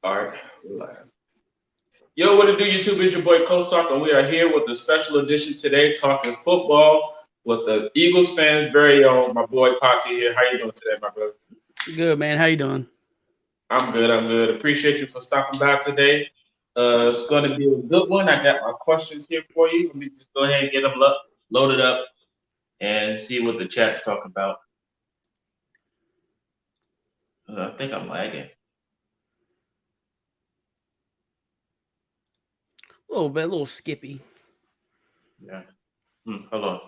All right. We're live. Yo, what it do, YouTube? It's your boy Coach Talk, and we are here with a special edition today, talking football with the Eagles fans' very own, my boy Pottsy here. How you doing today, my brother? Good, man. How you doing? I'm good. I'm good. Appreciate you for stopping by today. It's going to be a good one. I got my questions here for you. Let me just go ahead and get them loaded up and see what the chat's talking about. I think I'm lagging. A little bit, a little skippy. Yeah. Hold on.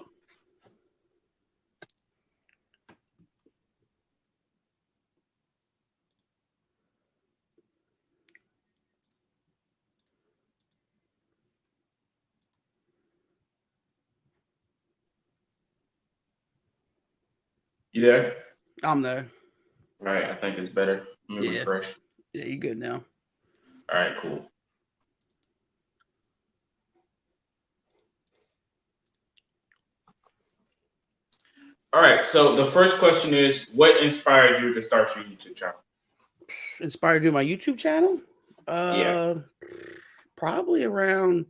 You there? I'm there. All right. I think it's better. Let me Yeah, refresh. yeah. You good now? All right. Cool. All right. So the first question is, what inspired you to start your YouTube channel? Inspired to do my YouTube channel? Yeah. Uh, Probably around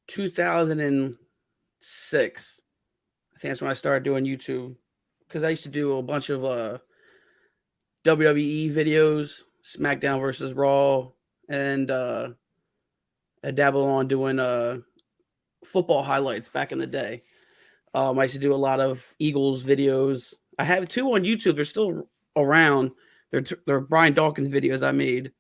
2006. I think that's when I started doing YouTube because I used to do a bunch of WWE videos, SmackDown versus Raw, and I dabbled on doing football highlights back in the day. I used to do a lot of Eagles videos. I have two on YouTube. They're still around. They're Brian Dawkins videos I made.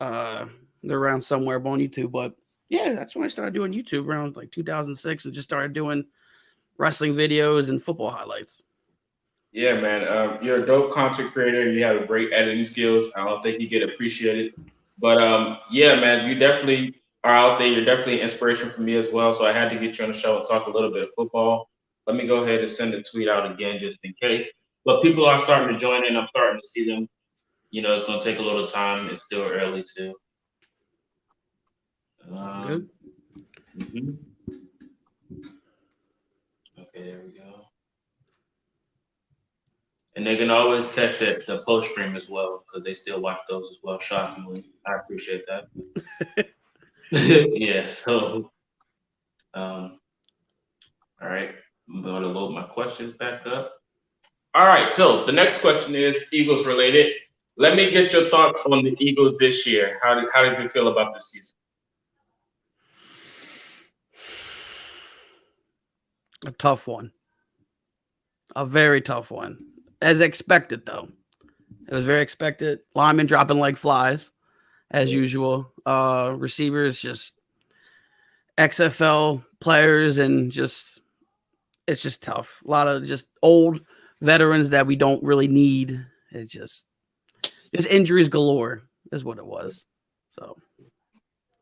Uh, they're around somewhere on YouTube. But yeah, that's when I started doing YouTube around like 2006 and just started doing wrestling videos and football highlights. Yeah, man. You're a dope content creator. You have great editing skills. I don't think you get appreciated, but yeah, man. You definitely are out there. You're definitely an inspiration for me as well. So I had to get you on the show and talk a little bit of football. Let me go ahead and send the tweet out again just in case. But people are starting to join in. I'm starting to see them. It's going to take a little time. It's still early too. Sound Um, good? mhm. Okay, there we go. And they can always catch the post stream as well because they still watch those as well. Shockingly, I appreciate that. Yeah. So, um, all right, I'm going to load my questions back up. All right. So the next question is Eagles related. Let me get your thoughts on the Eagles this year. How did you feel about this season? A tough one. A very tough one. As expected, though. It was very expected. Linemen dropping like flies, as usual. Receivers just XFL players and just it's just tough. A lot of just old veterans that we don't really need. It's just injuries galore is what it was. So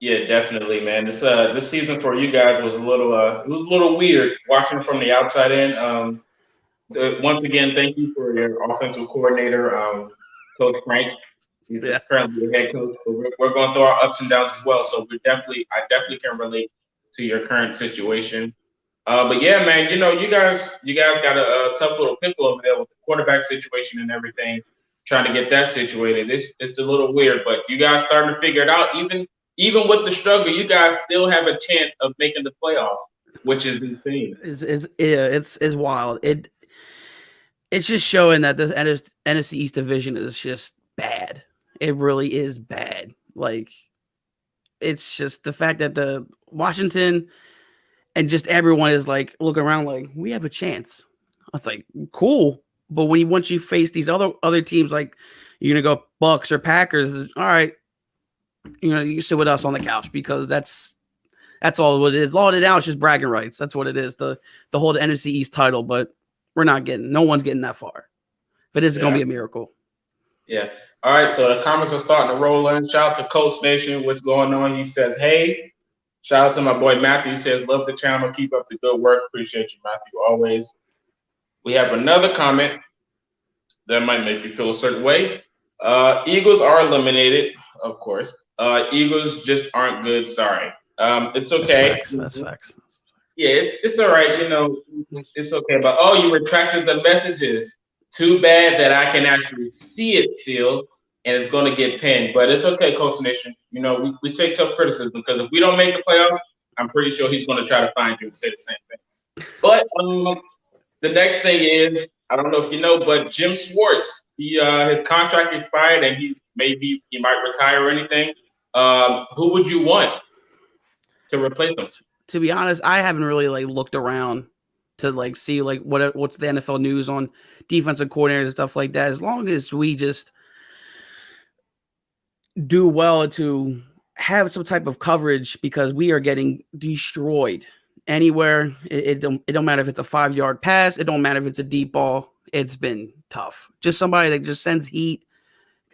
Yeah, definitely, man. This season for you guys was a little it was a little weird watching from the outside in. Once again, thank you for your offensive coordinator, Coach Frank. He's yeah, currently the head coach. But we're going through our ups and downs as well. So I definitely can relate to your current situation. But yeah, man, you guys got a tough little pickle over there with the quarterback situation and everything. Trying to get that situated. It's a little weird, but you guys starting to figure it out. Even with the struggle, you guys still have a chance of making the playoffs, which is insane. it's wild. It's just showing that this NFC East division is just bad. It really is bad. Like it's just the fact that the Washington and just everyone is like looking around like we have a chance. It's like cool, but once you face these other teams like you're gonna go Bucks or Packers, all right, you sit with us on the couch because that's all what it is. All it is now is just bragging rights. That's what it is. The whole NFC East title, but no one's getting that far. But this is gonna Yeah. be a miracle. Yeah. All right. So the comments are starting to roll in. Shout out to ColtsNation. What's going on? He says, "Hey." Shout out to my boy Matthew. He says, "Love the channel. Keep up the good work. Appreciate you, Matthew. Always." We have another comment that might make you feel a certain way. Eagles are eliminated, of course. Eagles just aren't good. Sorry. It's That's okay. facts. That's facts. Yeah, it's all right. It's okay. But oh, you retracted the messages. Too bad that I can actually see it still, and it's going to get pinned. But it's okay, Coach Nation. You know, we take tough criticism because if we don't make the playoffs, I'm pretty sure he's going to try to find you and say the same thing. But the next thing is, I don't know if you know, but Jim Schwartz, his contract expired and he might retire or anything. Who would you want to replace him? To be honest, I haven't really like looked around to like see like what's the NFL news on defensive coordinators and stuff like that. As long as we just do well to have some type of coverage, because we are getting destroyed anywhere. It don't matter if it's a 5-yard pass. It don't matter if it's a deep ball. It's been tough. Just somebody that just sends heat.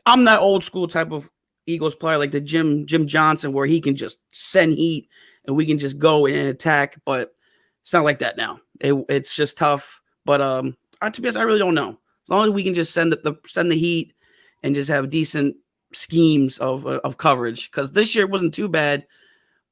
I'm that old school type of Eagles player like the Jim Johnson, where he can just send heat and we can just go and attack. But it's not like that now. It's just tough. But to be honest, I really don't know. As long as we can just send the heat and just have decent schemes of coverage, because this year it wasn't too bad,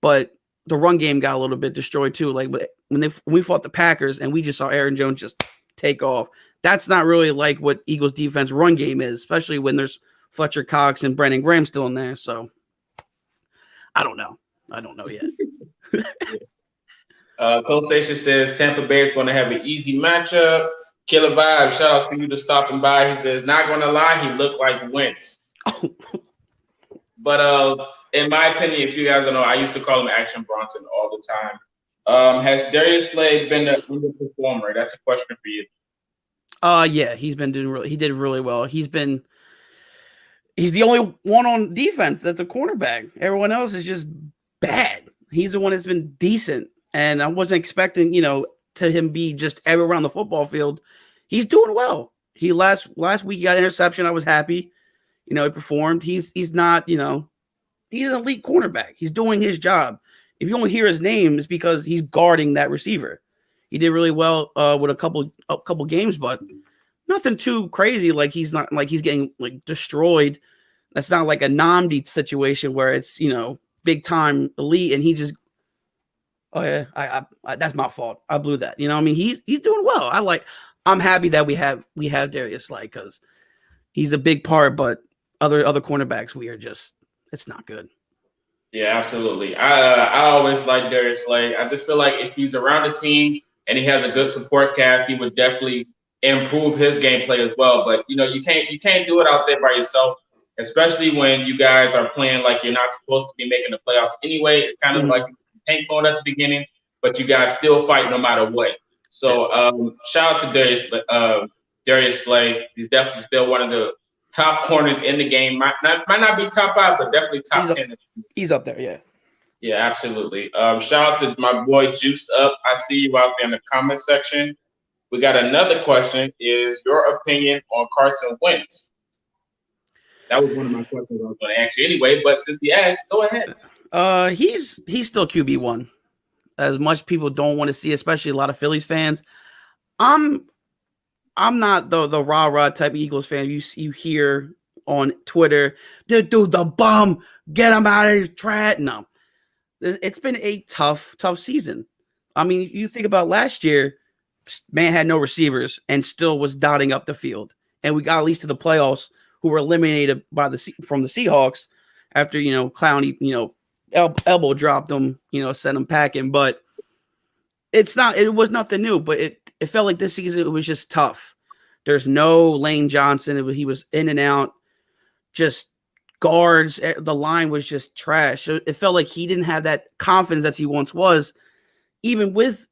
but the run game got a little bit destroyed too. Like when we fought the Packers and we just saw Aaron Jones just take off. That's not really like what Eagles defense run game is, especially when there's Fletcher Cox and Brandon Graham still in there. So I don't know yet. ColtsNation says Tampa Bay is going to have an easy matchup. Killer Vibe, shout out to you to stopping by. He says, not going to lie, he looked like Wentz. But in my opinion, if you guys don't know, I used to call him Action Bronson all the time. Has Darius Slay been an underperformer? That's a question for you. Yeah, he did really well. He's the only one on defense that's a cornerback. Everyone else is just bad. He's the one that's been decent. And I wasn't expecting, to him be just everywhere around the football field. He's doing well. He last week he got an interception. I was happy. He performed. He's not, he's an elite cornerback. He's doing his job. If you don't hear his name, it's because he's guarding that receiver. He did really well with a couple games, but nothing too crazy. Like he's not like he's getting like destroyed. That's not like a Namdi situation where it's big time elite and he just, oh yeah, I that's my fault. I blew that. I mean, he's doing well. I'm happy that we have Darius Slay because he's a big part, but other cornerbacks it's not good. Yeah, absolutely. I always like Darius Slay. I just feel like if he's around the team and he has a good support cast, he would definitely improve his gameplay as well. But you can't do it out there by yourself, especially when you guys are playing like you're not supposed to be making the playoffs anyway. It's kind of like tank mode at the beginning, but you guys still fight no matter what. So shout out to Darius Slay. He's definitely still one of the top corners in the game. Might not be top 5, but definitely top 10. He's up there, yeah. Yeah, absolutely. Shout out to my boy Juiced Up. I see you out there in the comment section. We got another question. Is your opinion on Carson Wentz? That was one of my questions I was going to ask you anyway, but since he asked, go ahead. He's still QB1. As much people don't want to see, especially a lot of Phillies fans. I'm not the rah-rah type of Eagles fan you hear on Twitter. Dude, the bum, get him out of his trash. No. It's been a tough season. I mean, you think about last year, man had no receivers and still was dotting up the field. And we got at least to the playoffs, who were eliminated from the Seahawks after, Clowney, elbow dropped them, sent them packing. But it was nothing new, but it felt like this season it was just tough. There's no Lane Johnson. He was in and out, just guards. The line was just trash. So it felt like he didn't have that confidence that he once was, even with,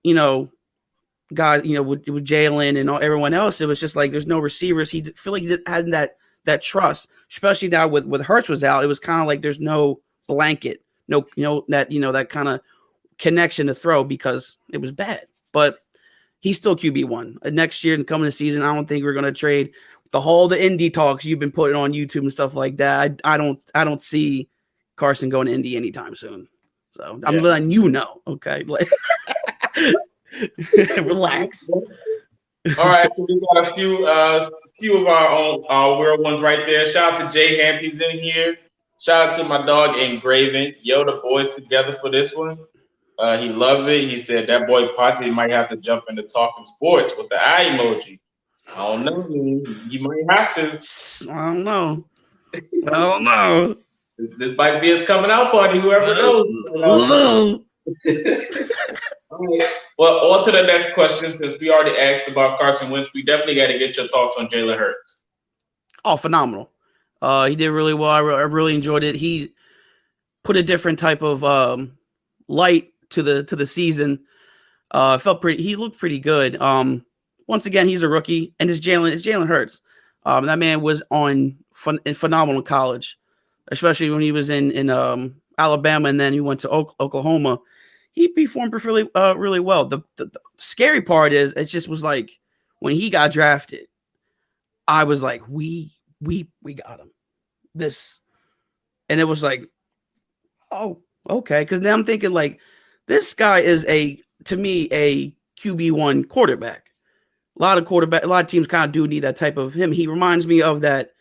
guys, with Jalen and everyone else. It was just like there's no receivers. He feel like he had that trust, especially now with Hurts was out. It was kind of like there's no blanket, no, that kind of connection to throw because it was bad. But he's still QB1. Next year and coming this season, I don't think we're going to trade the Indy talks you've been putting on YouTube and stuff like that. I don't see Carson going to Indy anytime soon. So I'm letting you know, okay? Relax. All right, so we got a few of our own weird ones right there. Shout out to Jay Hamp, he's in here. Shout out to my dog Engraven. Yo, the boys together for this one. He loves it. He said that boy Pottsy might have to jump into talking sports with the eye emoji. I don't know. You might have to. I don't know. Oh no. This might be his coming out party. Whoever knows. No. All right. Well, on to the next question. Since we already asked about Carson Wentz, we definitely got to get your thoughts on Jalen Hurts. Oh, phenomenal. He did really well. I really enjoyed it. He put a different type of light to the season. Felt pretty. He looked pretty good. Once again, he's a rookie, and it's Jalen Hurts. That man was phenomenal in college, especially when he was in Alabama, and then he went to Oklahoma. He performed really well. The scary part is it just was like when he got drafted, I was like, we got him. This, and it was like, oh, okay. Because now I'm thinking like this guy is to me a QB1 quarterback. A lot of teams kind of do need that type of him. He reminds me of that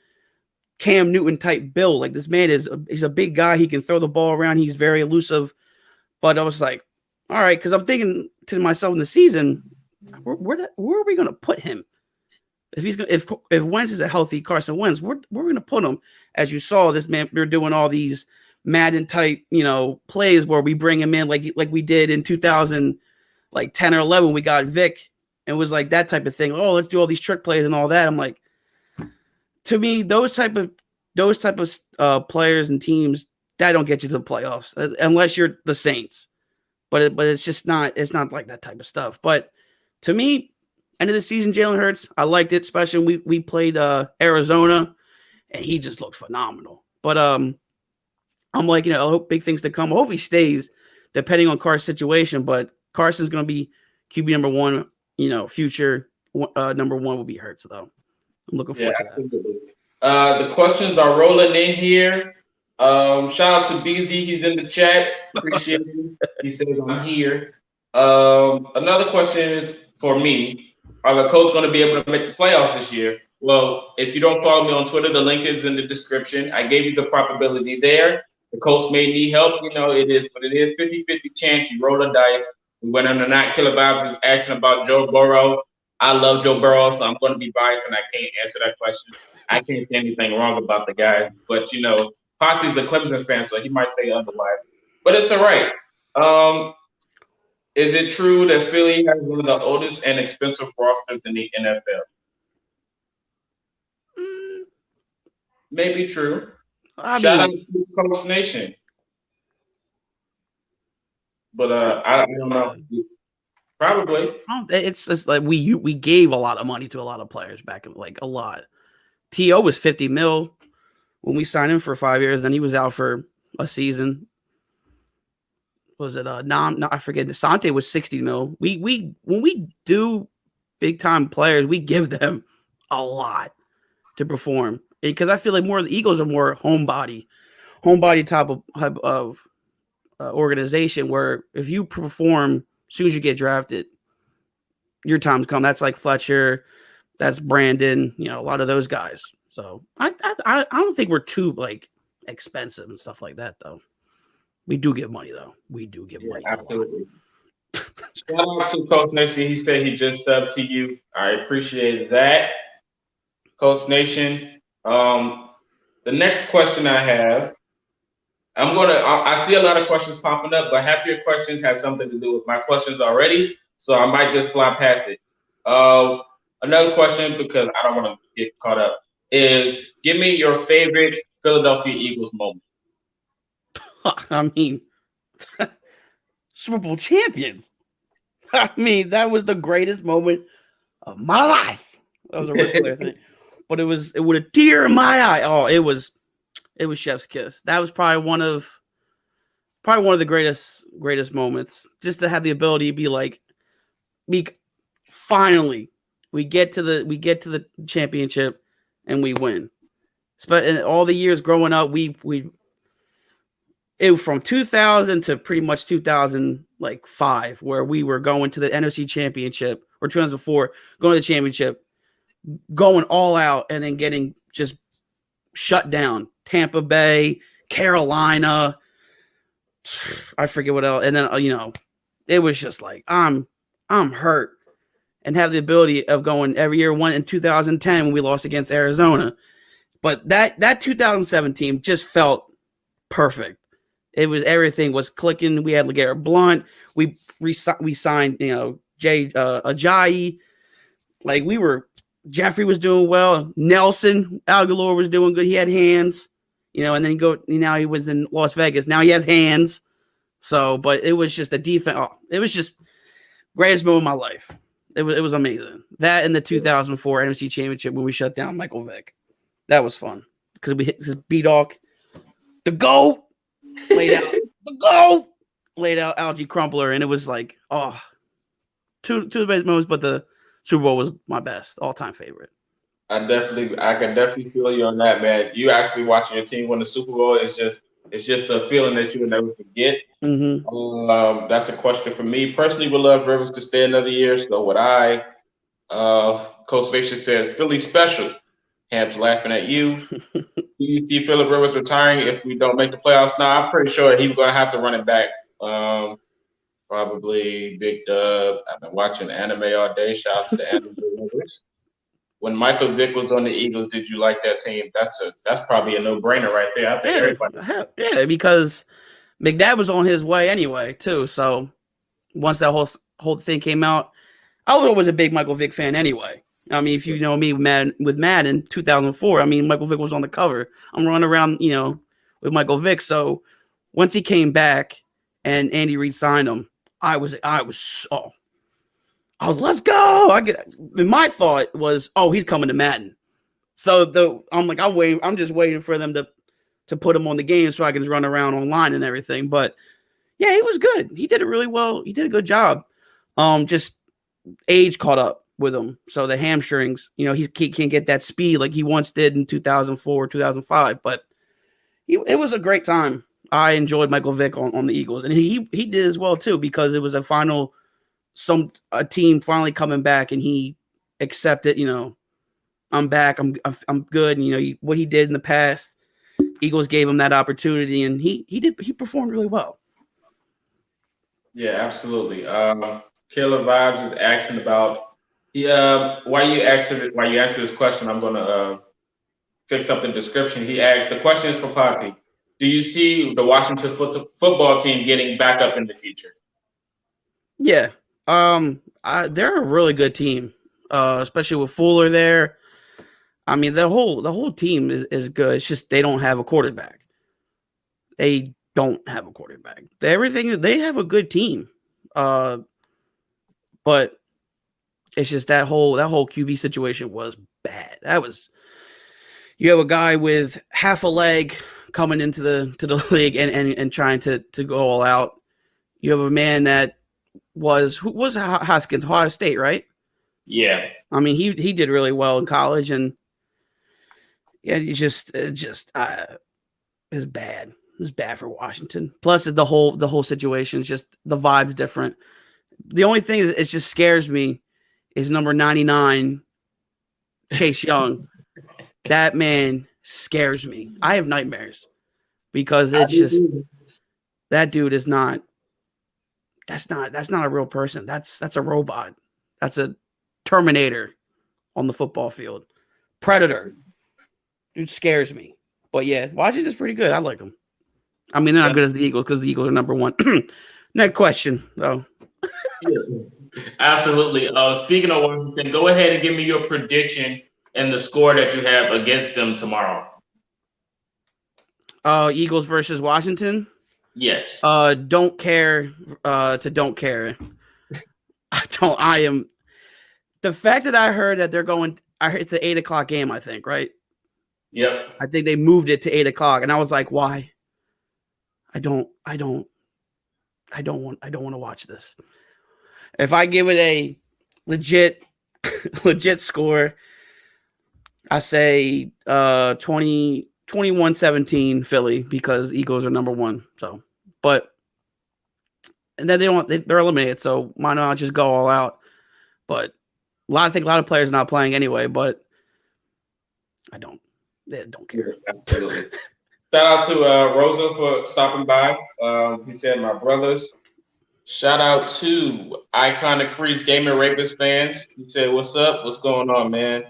Cam Newton type build. Like this man he's a big guy. He can throw the ball around. He's very elusive. But I was like, all right, because I'm thinking to myself in the season, where are we going to put him? If Wentz is a healthy Carson Wentz, we're going to put him. As you saw, this man, we're doing all these Madden type, plays where we bring him in like we did in 2000, like 10 or 11. We got Vic, and it was like that type of thing. Oh, let's do all these trick plays and all that. I'm like, to me, those type of players and teams that don't get you to the playoffs unless you're the Saints. But it's just not. It's not like that type of stuff. But to me, end of the season, Jalen Hurts, I liked it. Especially when we played Arizona, and he just looked phenomenal. But I'm like, I hope big things to come. I hope he stays, depending on Carson's situation. But Carson's going to be QB number one. Future number one will be Hurts, though. I'm looking forward to absolutely. The questions are rolling in here. Shout out to BZ. He's in the chat. Appreciate him. He says I'm here. Another question is for me. Are the Colts going to be able to make the playoffs this year? Well, if you don't follow me on Twitter, the link is in the description. I gave you the probability there. The Colts may need help. It is, but it is 50-50 chance. You roll the dice. We went on the Not Killer Vibes is asking about Joe Burrow. I love Joe Burrow, so I'm going to be biased and I can't answer that question. I can't say anything wrong about the guy, but Potsy's a Clemson fan, so he might say otherwise. But it's all right. Is it true that Philly has one of the oldest and expensive rosters in the NFL? that. Maybe true. I Shout out mean, to ColtsNation. But I don't know. Probably. it's like we gave a lot of money to a lot of players back in like a lot. To was 50 mil when we signed him for 5 years. Then he was out for a season. Was it no, I forget. Desante was 60 mil. We when we do big time players, we give them a lot to perform because I feel like more of the Eagles are more homebody type of organization where if you perform as soon as you get drafted, your time's come. That's like Fletcher, that's Brandon, a lot of those guys. So I don't think we're too like expensive and stuff like that though. We do give money though. We do give money. Absolutely. Shout out to Coach Nation. He said he just subbed to you. I appreciate that, Coach Nation. The next question I have, I see a lot of questions popping up, but half your questions have something to do with my questions already, so I might just fly past it. Another question, because I don't want to get caught up, is give me your favorite Philadelphia Eagles moment. I mean, Super Bowl champions. I mean, that was the greatest moment of my life. That was a Ric Flair thing, but it with a tear in my eye. Oh, it was Chef's kiss. That was probably one of the greatest moments. Just to have the ability to be like, finally we get to the championship and we win. But in all the years growing up, it was from 2000 to pretty much 2005 where we were going to the NFC Championship, or 2004 going to the championship, going all out, and then getting just shut down. Tampa Bay, Carolina, I forget what else, and then it was just like I'm hurt, and have the ability of going every year. One in 2010 when we lost against Arizona, But that 2007 team just felt perfect. It was everything was clicking. We had LeGarrette Blunt. We signed Jay Ajayi. Like we were Jeffrey was doing well. Nelson Aguilar was doing good. He had hands. And then now he was in Las Vegas. Now he has hands. So, but it was just the defense. Oh, it was just greatest moment of my life. It was amazing. That in the 2004 NFC Championship when we shut down Michael Vick. That was fun because we hit his B-Dog. The GOAT laid out. The GOAT laid out Algie Crumpler, and it was like, two of the best moments, but the Super Bowl was my best, all-time favorite. I can definitely feel you on that, man. You actually watching your team win the Super Bowl it's just a feeling that you will never forget. Mm-hmm. That's a question for me personally. Would love Rivers to stay another year. So would I. ColtsNation said Philly special. Ham's laughing at you. Do you see Philip Rivers retiring if we don't make the playoffs? Now I'm pretty sure he's going to have to run it back. Probably Big Dub. I've been watching anime all day. Shouts to anime lovers. When Michael Vick was on the Eagles, did you like that team? That's probably a no brainer right there. I think everybody. Yeah, because McNabb was on his way anyway too. So once that whole thing came out, I was always a big Michael Vick fan anyway. I mean, if you know me with Madden 2004, I mean, Michael Vick was on the cover. I'm running around, with Michael Vick. So once he came back and Andy Reid signed him, I was let's go. My thought was, he's coming to Madden. So I'm just waiting for them to put him on the game so I can just run around online and everything. But yeah, he was good. He did it really well. He did a good job. Just age caught up with him. So the hamstrings, he can't get that speed like he once did in 2004, 2005. But it was a great time. I enjoyed Michael Vick on the Eagles, and he did as well too because it was a team finally coming back, and he accepted. I'm back. I'm good. And, what he did in the past, Eagles gave him that opportunity, and he performed really well. Yeah, absolutely. Killer Vibes is asking about why you answer this question. I'm gonna fix up the description. He asked the question is for Pottsy. Do you see the Washington football team getting back up in the future? Yeah, they're a really good team, especially with Fuller there. I mean, the whole team is good. It's just they don't have a quarterback. They don't have a quarterback. They have a good team, but it's just that whole QB situation was bad. You have a guy with half a leg coming into the league and trying to go all out. You have a man that who was Hoskins, Ohio State, right? Yeah. I mean, he did really well in college, and yeah, it just is bad. It was bad for Washington. Plus, the whole situation is just the vibe's different. The only thing that it just scares me is number 99, Chase Young. That man scares me. I have nightmares because it's just that dude is not. That's not a real person. That's a robot. That's a Terminator on the football field. Predator. Dude scares me. But yeah, Washington's pretty good. I like them. I mean, they're not good as the Eagles because the Eagles are number one. Next question, though. Absolutely. Speaking of Washington, go ahead and give me your prediction and the score that you have against them tomorrow. Eagles versus Washington. Yes. Don't care. Don't care. I am. The fact that I heard that they're going. It's an 8:00 game. I think, right? Yep. I think they moved it to 8:00, and I was like, why? I don't want to watch this. If I give it a legit score, I say 21-17 Philly because Eagles are number one. So, but and then they're eliminated. So why not just go all out? But I think a lot of players are not playing anyway. But they don't care. Absolutely. Shout out to Rosa for stopping by. He said, my brothers. Shout out to Iconic Freeze Gamer Rapist fans. He said, what's up? What's going on, man?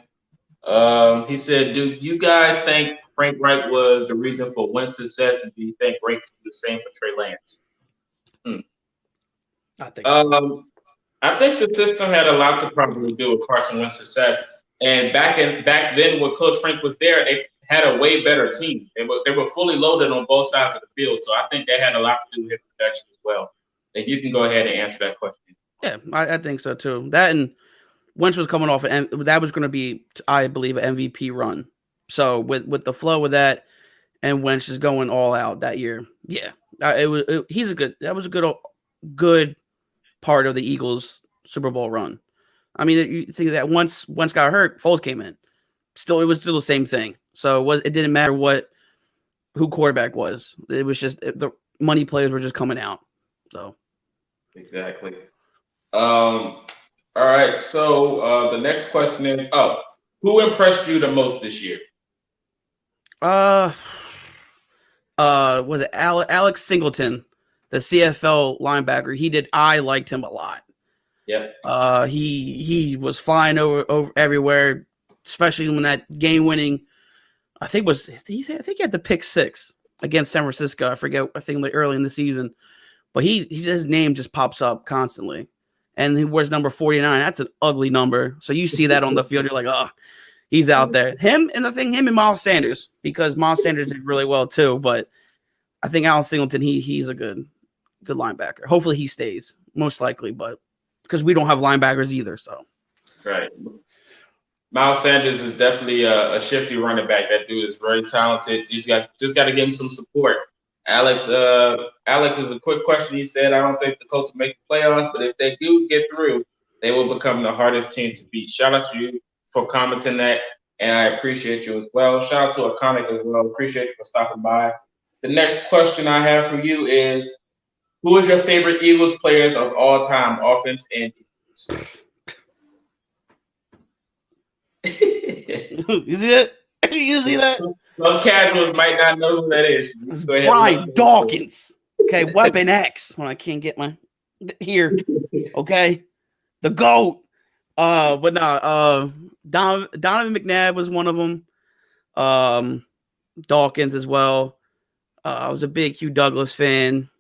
He said, "Do you guys think Frank Wright was the reason for Wynn's success, and do you think Ray can do the same for Trey Lance?" Hmm. I think so. Um, I think the system had a lot to probably do with Carson Wentz's success. And back then, when Coach Frank was there, they had a way better team. They were fully loaded on both sides of the field. So I think that had a lot to do with his production as well. And you can go ahead and answer that question. Yeah, I think so too. That and Wentz was coming off, and that was going to be, I believe, an MVP run. So with the flow of that, and Wentz is going all out that year, yeah, he's a good. That was a good part of the Eagles Super Bowl run. I mean, you think that once Wentz got hurt, Foles came in. Still, it was still the same thing. So it didn't matter who quarterback was. It was just the money players were just coming out. So Exactly. All right. So the next question is, who impressed you the most this year? uh was it Alex Singleton, the CFL linebacker? I liked him a lot. Yep. He was flying over everywhere, especially when that game winning. I think he had the pick six against San Francisco. I forget. I think like early in the season, but his name just pops up constantly, and he wears number 49. That's an ugly number. So you see that on the field, you're like, oh, he's out there. Him and Miles Sanders, because Miles Sanders did really well too. But I think Alex Singleton, he's a good linebacker. Hopefully he stays, most likely, but because we don't have linebackers either. So Right. Miles Sanders is definitely a shifty running back. That dude is very talented. You just got to give him some support. Alex is a quick question. He said, "I don't think the Colts will make the playoffs, but if they do get through, they will become the hardest team to beat." Shout out to you for commenting that, and I appreciate you as well. Shout out to Iconic as well. Appreciate you for stopping by. The next question I have for you is, who is your favorite Eagles players of all time, offense and defense? you see that? You see that? Some casuals might not know who that is. It's Go ahead. Brian Dawkins. Okay, Weapon X. When I can't get my here. Okay, the GOAT. But no, Donovan McNabb was one of them. Dawkins as well. I was a big Hugh Douglas fan.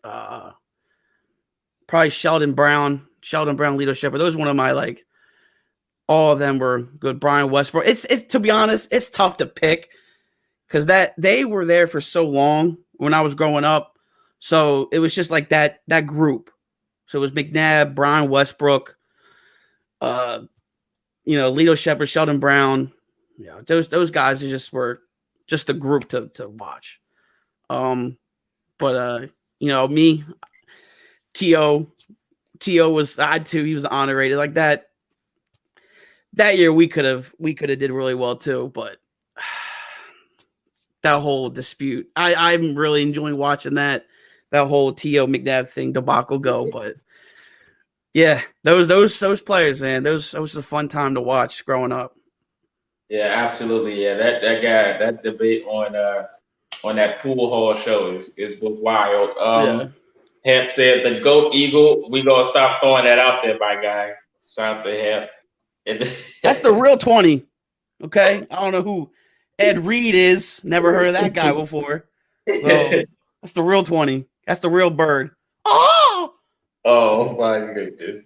Probably Sheldon Brown, Lito Shepherd. Those were one of my like. All of them were good. Brian Westbrook. It's to be honest, it's tough to pick because that they were there for so long when I was growing up. So it was just like that group. So it was McNabb, Brian Westbrook, Lito Shepherd, Sheldon Brown. Yeah, those guys were just a group to watch. But me, T.O. was I too. He was underrated like that. That year we could have did really well too, but that whole dispute, I'm really enjoying watching that whole T.O. McNabb thing debacle go. But yeah, those players, man, that was a fun time to watch growing up. Yeah, absolutely. Yeah, that debate on that pool hall show was wild. Yeah, Hemp said the GOAT Eagle. We gonna stop throwing that out there, my guy. Shout out to Hemp. that's the real 20. Okay, I don't know who Ed Reed is. Never heard of that guy before. So that's the real 20. That's the real bird. Oh, Oh my goodness.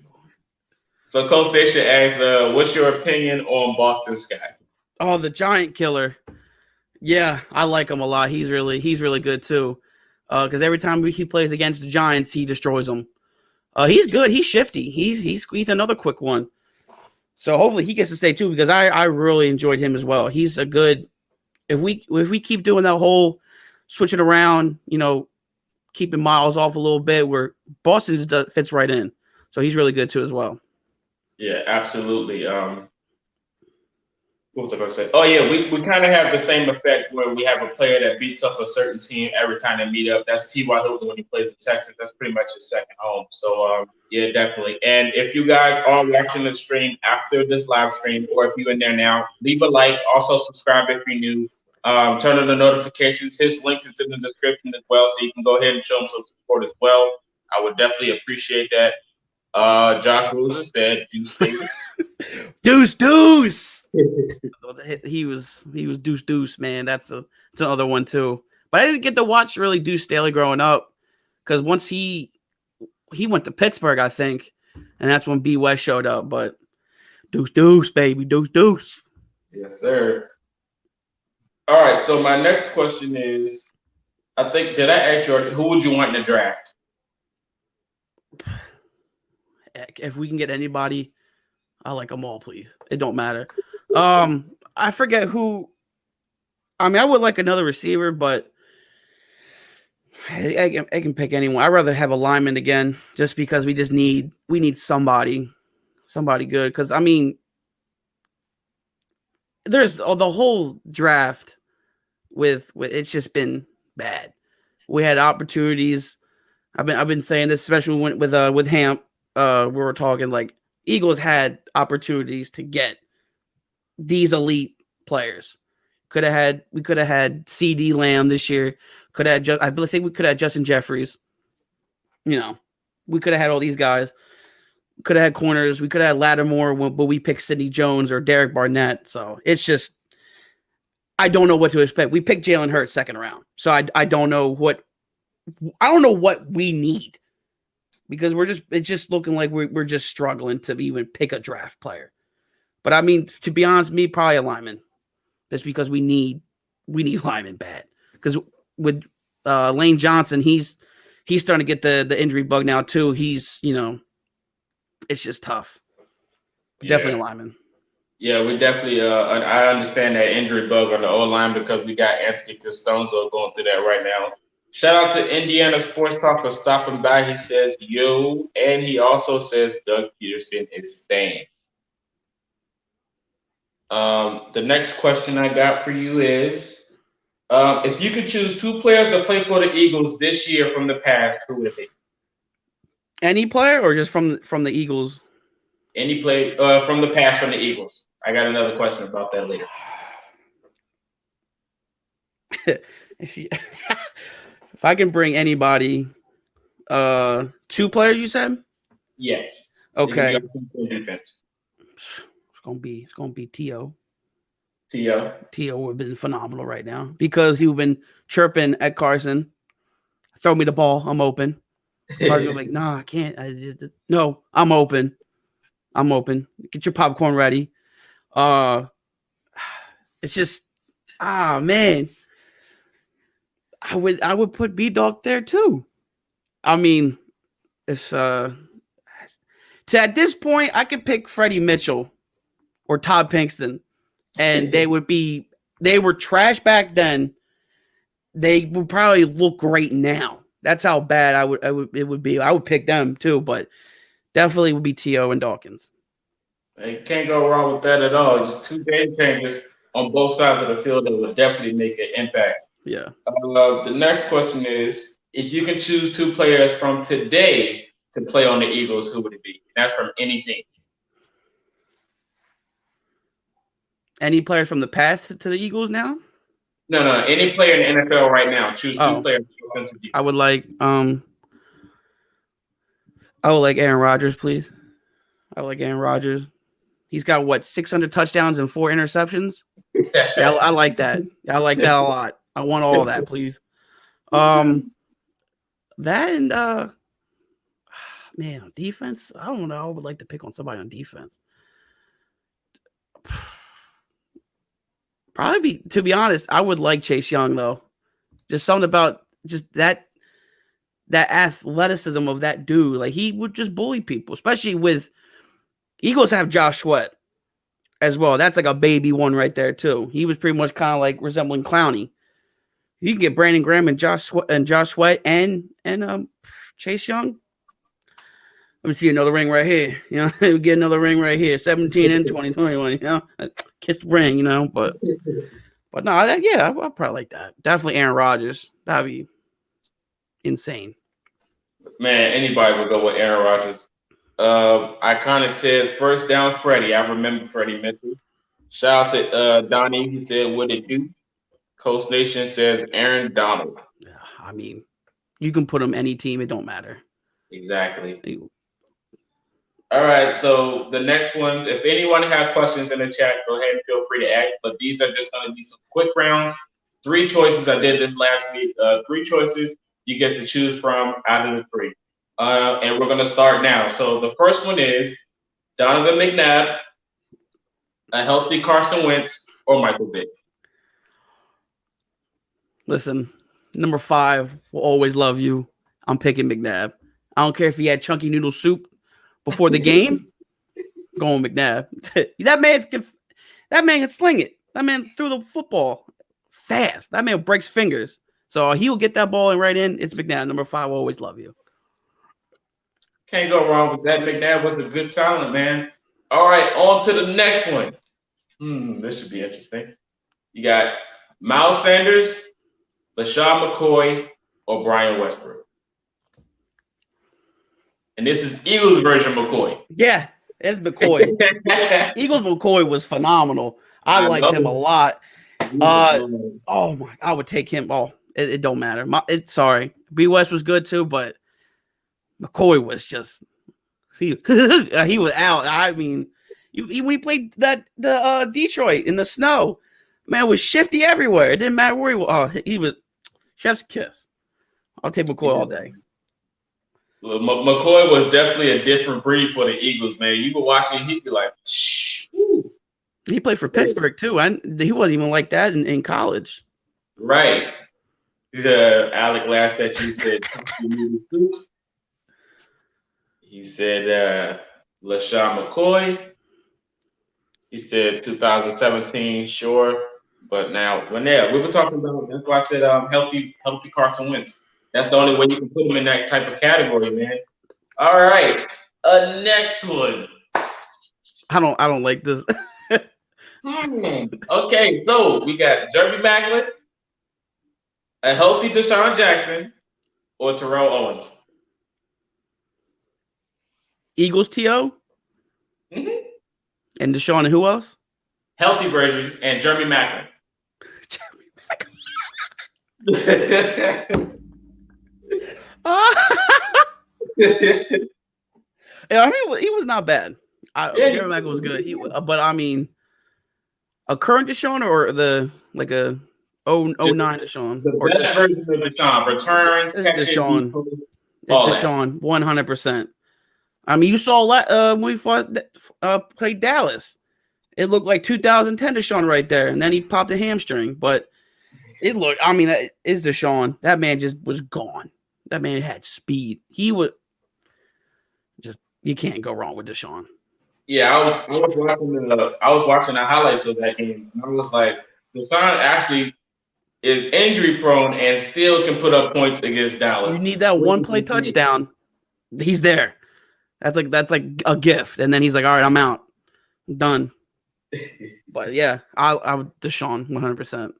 So ColtsNation asks, what's your opinion on Boston Scott? oh, the giant killer. Yeah, I like him a lot. He's really good too. Because every time he plays against the Giants, he destroys them. He's good. He's shifty. He's another quick one. So hopefully he gets to stay too, because I really enjoyed him as well. He's a good. If we keep doing that whole switching around, keeping Miles off a little bit, where Boston fits right in. So he's really good too as well. Yeah, absolutely. What was I going to say? Oh yeah, we kind of have the same effect where we have a player that beats up a certain team every time they meet up. That's T.Y. Hilton when he plays the Texans. That's pretty much his second home. So yeah, definitely. And if you guys are watching the stream after this live stream, or if you're in there now, leave a like. Also subscribe if you're new. Turn on the notifications. His link is in the description as well, so you can go ahead and show him some support as well. I would definitely appreciate that. Josh Rosen said Deuce Davis. Deuce. He was Deuce, man. That's another one too. But I didn't get to watch really Deuce Staley growing up because once he went to Pittsburgh, I think, and that's when B West showed up. But Deuce, baby, Deuce. Yes, sir. All right. So my next question is, I think did I ask you who would you want in the draft? If we can get anybody, I like them all, please. It don't matter. I forget who. I mean, I would like another receiver, but I can pick anyone. I'd rather have a lineman again, just because we need somebody good. Because I mean, there's the whole draft with it's just been bad. We had opportunities. I've been saying this, especially with Hamp. We were talking like Eagles had opportunities to get these elite players. We could have had CD Lamb this year. Could have I think we could have Justin Jeffries. You know, we could have had all these guys. Could have had corners. We could have had Lattimore, but we picked Sidney Jones or Derek Barnett. So it's just I don't know what to expect. We picked Jalen Hurts second round, so I don't know what we need because it's just looking like we're just struggling to even pick a draft player. But I mean, to be honest, me probably a lineman. That's because we need linemen bad. Because with Lane Johnson, he's starting to get the injury bug now too. It's just tough. Definitely Yeah. a lineman. Yeah, we definitely. I understand that injury bug on the O line because we got Anthony Costanzo going through that right now. Shout out to Indiana Sports Talk for stopping by. He says yo, and he also says Doug Peterson is staying. The next question I got for you is, if you could choose two players to play for the Eagles this year from the past, who would it be? Any player or just from the Eagles? Any play from the past from the Eagles. I got another question about that later. If I can bring anybody, two players, you said? Yes. It could be Okay. on defense. It's gonna be T.O. T.O. T.O. would have been phenomenal right now because he'd been chirping at Carson. Throw me the ball. I'm open. Carson was like, nah, I can't. No, I'm open. I'm open. Get your popcorn ready. Uh it's just man. I would put B Dog there too. I mean, if to at this point I could pick Freddie Mitchell or Todd Pinkston, and they were trash back then. They would probably look great now. That's how bad it would be. I would pick them too, but definitely would be T.O. and Dawkins. You can't go wrong with that at all. Just two game changers on both sides of the field that would definitely make an impact. Yeah. The next question is, if you can choose two players from today to play on the Eagles, who would it be? And that's from any team. Any players from the past to the Eagles now? No, no, any player in the NFL right now. Choose two Oh, players for offensive defense. I would like Aaron Rodgers, please. I would like Aaron Rodgers. He's got what 600 touchdowns and 4 interceptions. Yeah, I like that. I like that a lot. I want all that, please. That and man, defense. I don't know. I would like to pick on somebody on defense. Probably to be honest, I would like Chase Young though. Just something about just that athleticism of that dude. Like he would just bully people, especially with Eagles have Josh Sweat as well. That's like a baby one right there too. He was pretty much kind of like resembling Clowney. You can get Brandon Graham and Josh Sweat and Chase Young. Let me see another ring right here. You know, we get another ring right here. 17 and 2021. You know, kiss the ring. You know, but no, I'd probably like that. Definitely Aaron Rodgers. That'd be insane. Man, anybody would go with Aaron Rodgers. Iconic said first down Freddie. I remember Freddie Mitchell. Shout out to Donnie who said what it do. ColtsNation says Aaron Donald. Yeah, I mean, you can put him any team. It don't matter. Exactly. All right, so the next ones, if anyone has questions in the chat, go ahead and feel free to ask. But these are just going to be some quick rounds. Three choices. I did this last week. Three choices you get to choose from out of the three. And we're going to start now. So the first one is Donovan McNabb, a healthy Carson Wentz, or Michael Vick. Listen, number 5 will always love you. I'm picking McNabb. I don't care if he had chunky noodle soup before the game. Going McNabb. that man can sling it. That man threw the football fast. That man breaks fingers. So he will get that ball and right in. It's McNabb. Number 5 will always love you. Can't go wrong with that. McNabb was a good talent, man. All right, on to the next one. This should be interesting. You got Miles Sanders, LaShawn McCoy, or Brian Westbrook. And this is Eagles version McCoy. Yeah, it's McCoy. Eagles McCoy was phenomenal. I liked him a lot. Oh my, I would take him. Oh, it don't matter. Sorry, B West was good too, but McCoy was just he was out. I mean, when he played the Detroit in the snow, man was shifty everywhere. It didn't matter where he was. Oh, he was chef's kiss. I'll take McCoy all day. Well, McCoy was definitely a different breed for the Eagles, man. You were watching, he'd be like, whoo. He played for Pittsburgh too, and he wasn't even like that in college. Right. Alec laughed at you. Said, he said, LaShawn McCoy. He said 2017, sure. But now, we were talking about, that's why I said healthy Carson Wentz. That's the only way you can put him in that type of category, man. All right. Next one. I don't like this. Okay, so we got Derby Macklin, a healthy Deshaun Jackson, or Terrell Owens. Eagles TO? Mm-hmm. And Deshaun and who else? Healthy version and Jeremy Macklin. Yeah, he was not bad. Jeremy Macklin was good. But I mean, a current Deshaun or a 09 Deshaun? The best version of Deshaun. Returns, catches, Deshaun. It's Deshaun, 100%. I mean, you saw when we played Dallas. It looked like 2010 Deshaun right there, and then he popped a hamstring. But it looked, I mean, it's Deshaun. That man just was gone. That man had speed. He would just, you can't go wrong with Deshaun. Yeah, I was watching the highlights of that game, and I was like, Deshaun actually is injury prone and still can put up points against Dallas. You need that one play touchdown. He's there. That's like a gift. And then he's like, all right, I'm out. I'm done. But yeah, I would Deshaun 100%.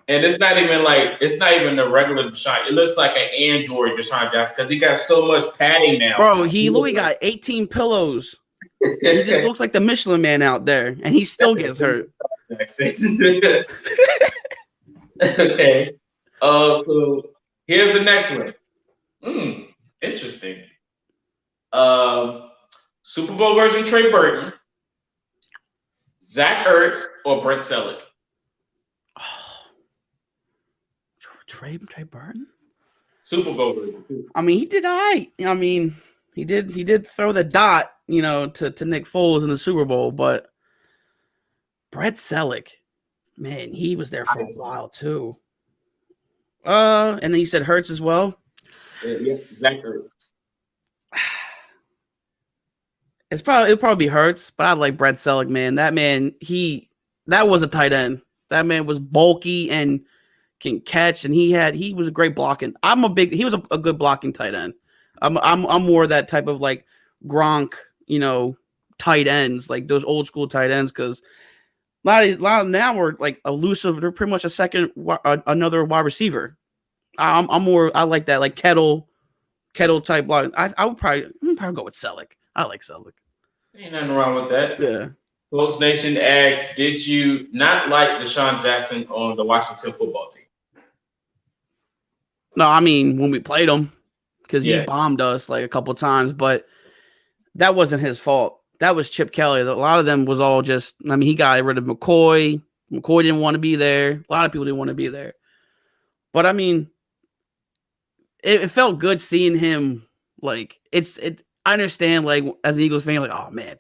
And it's not even the regular Deshaun. It looks like an Android Deshaun Jackson because he got so much padding now. Bro, he literally got 18 pillows. He just looks like the Michelin Man out there, and he still gets hurt. Okay. So here's the next one. Interesting. Super Bowl version Trey Burton, Zach Ertz, or Brent Selleck. Oh, Trey Burton. Super Bowl version. I mean, he did all right. I mean, he did throw the dot, to Nick Foles in the Super Bowl, but Brett Selleck, man, he was there for a while too. And then you said Hurts as well. Yeah, Zach Ertz. It'll probably be Hurts, but I like Brett Selleck, man. That man, that was a tight end. That man was bulky and can catch, and he was a great blocking. He was a good blocking tight end. I'm more that type of like Gronk, tight ends, like those old school tight ends, because a lot of now we're like elusive. They're pretty much another wide receiver. I like that, like Kettle type block. I'm probably go with Selleck. I like Selleck. Ain't nothing wrong with that. Yeah. ColtsNation asks, did you not like Deshaun Jackson on the Washington football team? No, I mean when we played him, because he bombed us like a couple times, but that wasn't his fault. That was Chip Kelly. A lot of them was all just. I mean, he got rid of McCoy. McCoy didn't want to be there. A lot of people didn't want to be there. But I mean, it felt good seeing him. Like it. I understand. Like as an Eagles fan, like oh man,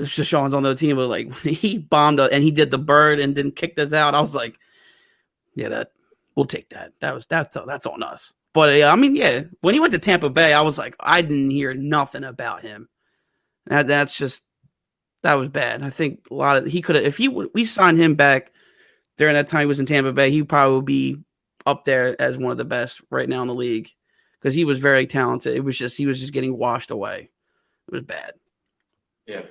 Sean's on the team, but like when he bombed and he did the bird and then kicked us out, I was like, yeah, that we'll take that. That's on us. But I mean, yeah, when he went to Tampa Bay, I was like, I didn't hear nothing about him. That's just that was bad. I think a lot of he could have if we signed him back during that time he was in Tampa Bay, he probably would be up there as one of the best right now in the league because he was very talented. It was just he was just getting washed away. It was bad. Yeah.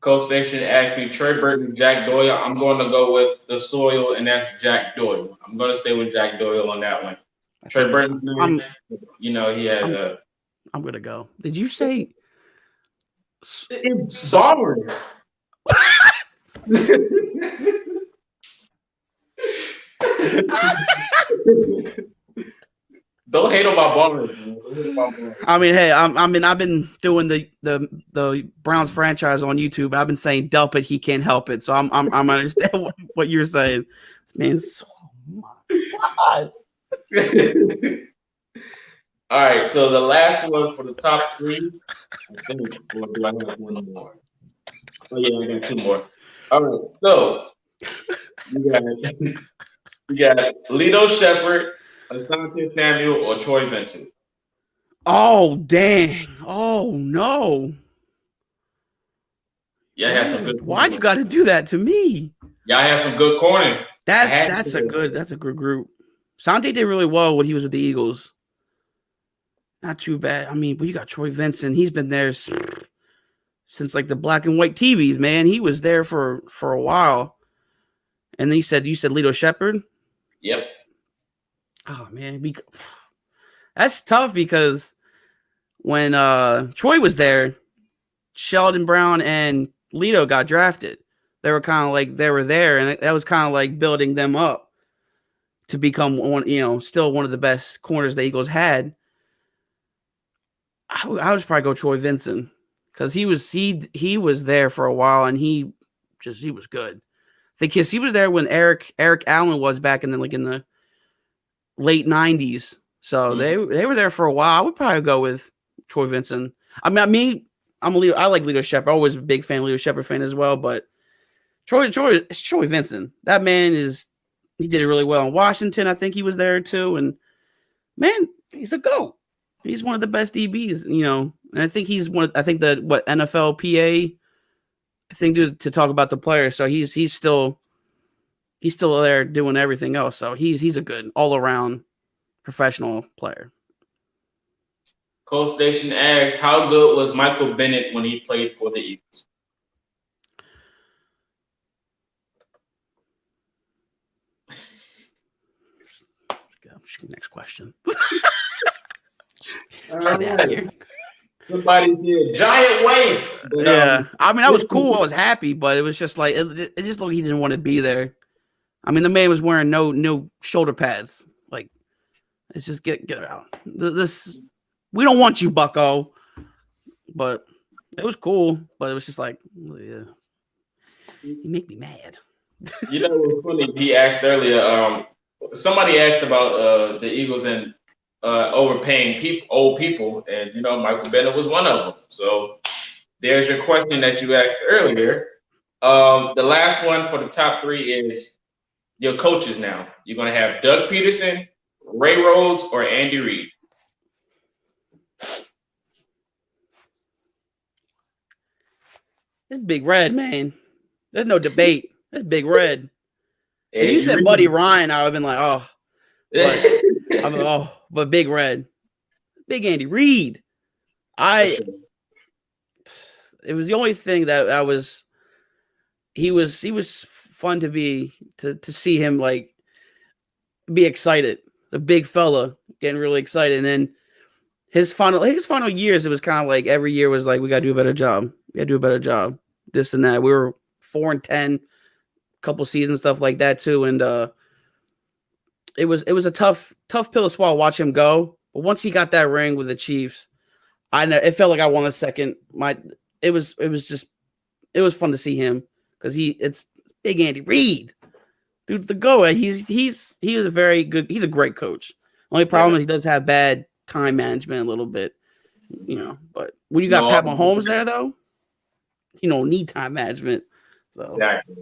ColtsNation asked me Trey Burton, Jack Doyle. I'm going to go with the soil, and that's Jack Doyle. I'm going to stay with Jack Doyle on that one. Trey Burton, he has a. I'm gonna go. Did you say? It's bombers. Don't hate on my bombers. I mean, hey, I've been doing the Browns franchise on YouTube. I've been saying "Delp it, he can't help it." So I'm understand what you're saying. Man, oh my God. All right, so the last one for the top three. I think, or do I have one more? Oh yeah, I got two more. All right, so you got Lito Shepherd, Asante Samuel, or Troy Vincent. Oh dang! Oh no! Yeah, why'd you got to do that to me? Y'all had some good corners. That's a good group. Asante did really well when he was with the Eagles. Not too bad. I mean, but you got Troy Vincent. He's been there since like the black and white TVs, man. He was there for a while. And then you said Lito Shepherd? Yep. Oh man, that's tough because when Troy was there, Sheldon Brown and Lito got drafted. They were kind of like they were there, and that was kind of like building them up to become one, still one of the best corners the Eagles had. I would probably go Troy Vincent because he was there for a while and he was good. Because he was there when Eric Allen was back in the late 90s. So they were there for a while. I would probably go with Troy Vincent. I like Lito Shepherd. Always a big fan, Lito Shepherd fan as well. But Troy Vincent. That man he did it really well in Washington. I think he was there too. And man, he's a GOAT. He's one of the best DBs, and I think he's NFLPA. I think to talk about the players. So he's still there doing everything else. So he's a good all around professional player. ColtsNation asked, how good was Michael Bennett when he played for the Eagles? Next question. Get out of here. Somebody did giant waste. Yeah, I mean, I was cool. I was happy, but it was just like it just looked like he didn't want to be there. I mean, the man was wearing no shoulder pads. Like, it's just get out. We don't want you, Bucko. But it was cool. But it was just like, yeah, you make me mad. You know what was funny? He asked earlier. Somebody asked about the Eagles and overpaying old people, and Michael Bennett was one of them. So there's your question that you asked earlier. The last one for the top three is your coaches. Now you're going to have Doug Peterson, Ray Rhodes, or Andy Reid. It's Big Red, man. There's no debate. It's Big Red. If you said Buddy Ryan, I would have been like, oh. But Big Red. Big Andy Reid. It was the only thing that I was he was fun to see him like be excited. The big fella getting really excited. And then his final years, it was kind of like every year was like, we gotta do a better job. We gotta do a better job. This and that. We were 4-10, couple seasons, stuff like that too. And it was a tough pill to swallow, watch him go. But once he got that ring with the Chiefs, I know it felt like I won a second. It was fun to see him because it's big Andy Reid. Dude's the goat. He was a very good. He's a great coach. Only problem Yeah. is he does have bad time management a little bit, you Mhm. know. But when you got No, Pat Mahomes there, though, you don't need time management. So exactly.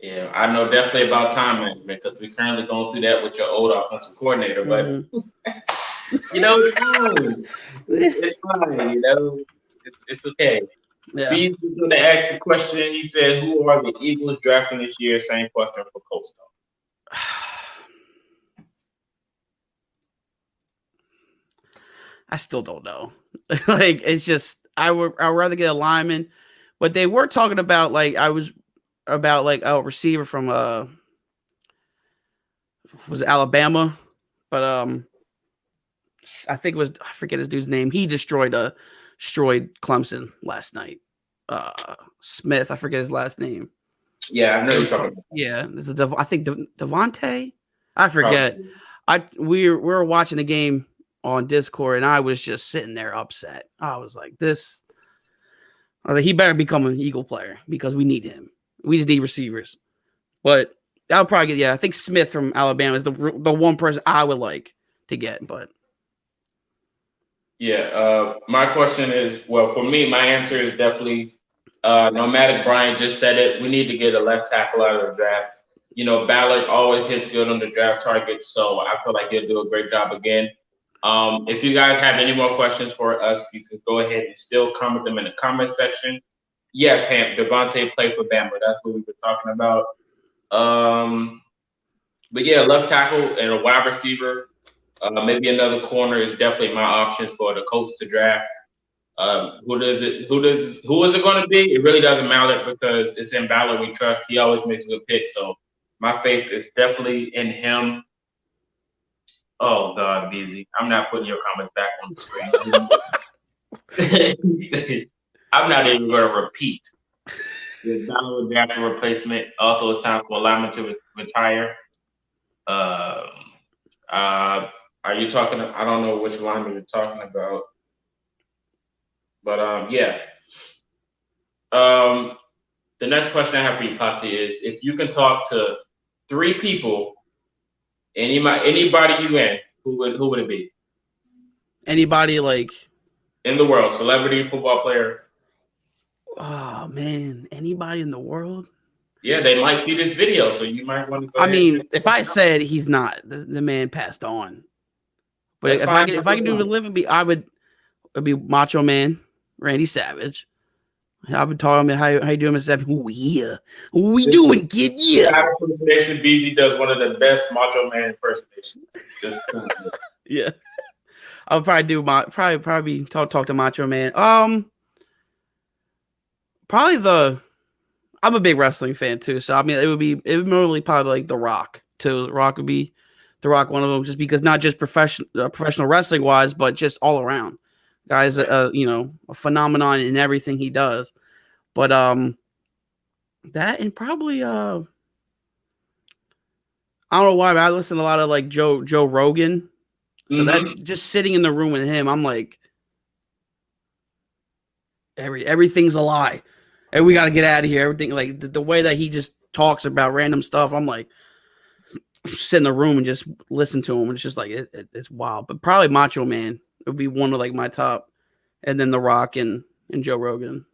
Yeah, I know definitely about time management because we're currently going through that with your old offensive coordinator. But mhm. it's fine. It's fine. It's okay. Yeah. B's was going to ask the question. He said, "Who are the Eagles drafting this year?" Same question for Colts. I still don't know. Like it's just I'd rather get a lineman, but they were talking about like I was about like a receiver from was it Alabama, but I think it was I forget his dude's name. He destroyed Clemson last night. Smith, I forget his last name. Yeah, I know you're talking about Yeah, I think Devontae. I forget. probably. We were watching the game on Discord, and I was just sitting there upset. I was like, this. I was like, he better become an Eagle player because we need him. We just need receivers. But I would probably get I think Smith from Alabama is the one person I would like to get. But Yeah, my question is, well, for me, my answer is definitely nomadic. Brian just said it. We need to get a left tackle out of the draft. You know, Ballard always hits good on the draft targets, so I feel like he'll do a great job again. If you guys have any more questions for us, you can go ahead and still comment them in the comment section. Yes, Ham Devontae played for Bama. That's what we were talking about. Um, but yeah, left tackle and a wide receiver, maybe another corner is definitely my option for the Colts to draft. Who is it going to be? It really doesn't matter because it's in Ballard we trust. He always makes a good pick, so my faith is definitely in him. Oh God, BZ, I'm not putting your comments back on the screen. I'm not even going to repeat. The Ballard would draft a replacement. Also, it's time for a lineman to retire. Um, are you talking? I don't know which lineman you're talking about, but yeah. Um, the next question I have for you, Pottsy, is if you can talk to three people, anybody you in, who would it be anybody like, in the world, celebrity, football player? oh man, anybody in the world. Yeah, they might see this video, so you might want to go I ahead and mean, just if I said he's not, the man passed on. But that's fine. if I can do the living, it'd be Macho Man, Randy Savage. I've been talking about how you doing, Mr. Savage? Oh yeah, what we This doing, kid? Yeah, impersonation, BZ does one of the best Macho Man impersonations. Just yeah. I'll probably do probably talk to Macho Man. Probably I'm a big wrestling fan too, so I mean it would normally probably like The Rock too. The Rock would be The Rock one of them, just because not just professional wrestling wise, but just all around. Guys, a phenomenon in everything he does. But that and probably I don't know why, but I listen to a lot of like Joe Rogan. So mm-hmm. that just sitting in the room with him, I'm like, everything's a lie, and we got to get out of here. Everything like the way that he just talks about random stuff, I'm like, sit in the room and just listen to him. It's just like it's wild. But probably Macho Man would be one of like my top, and then The Rock and Joe Rogan.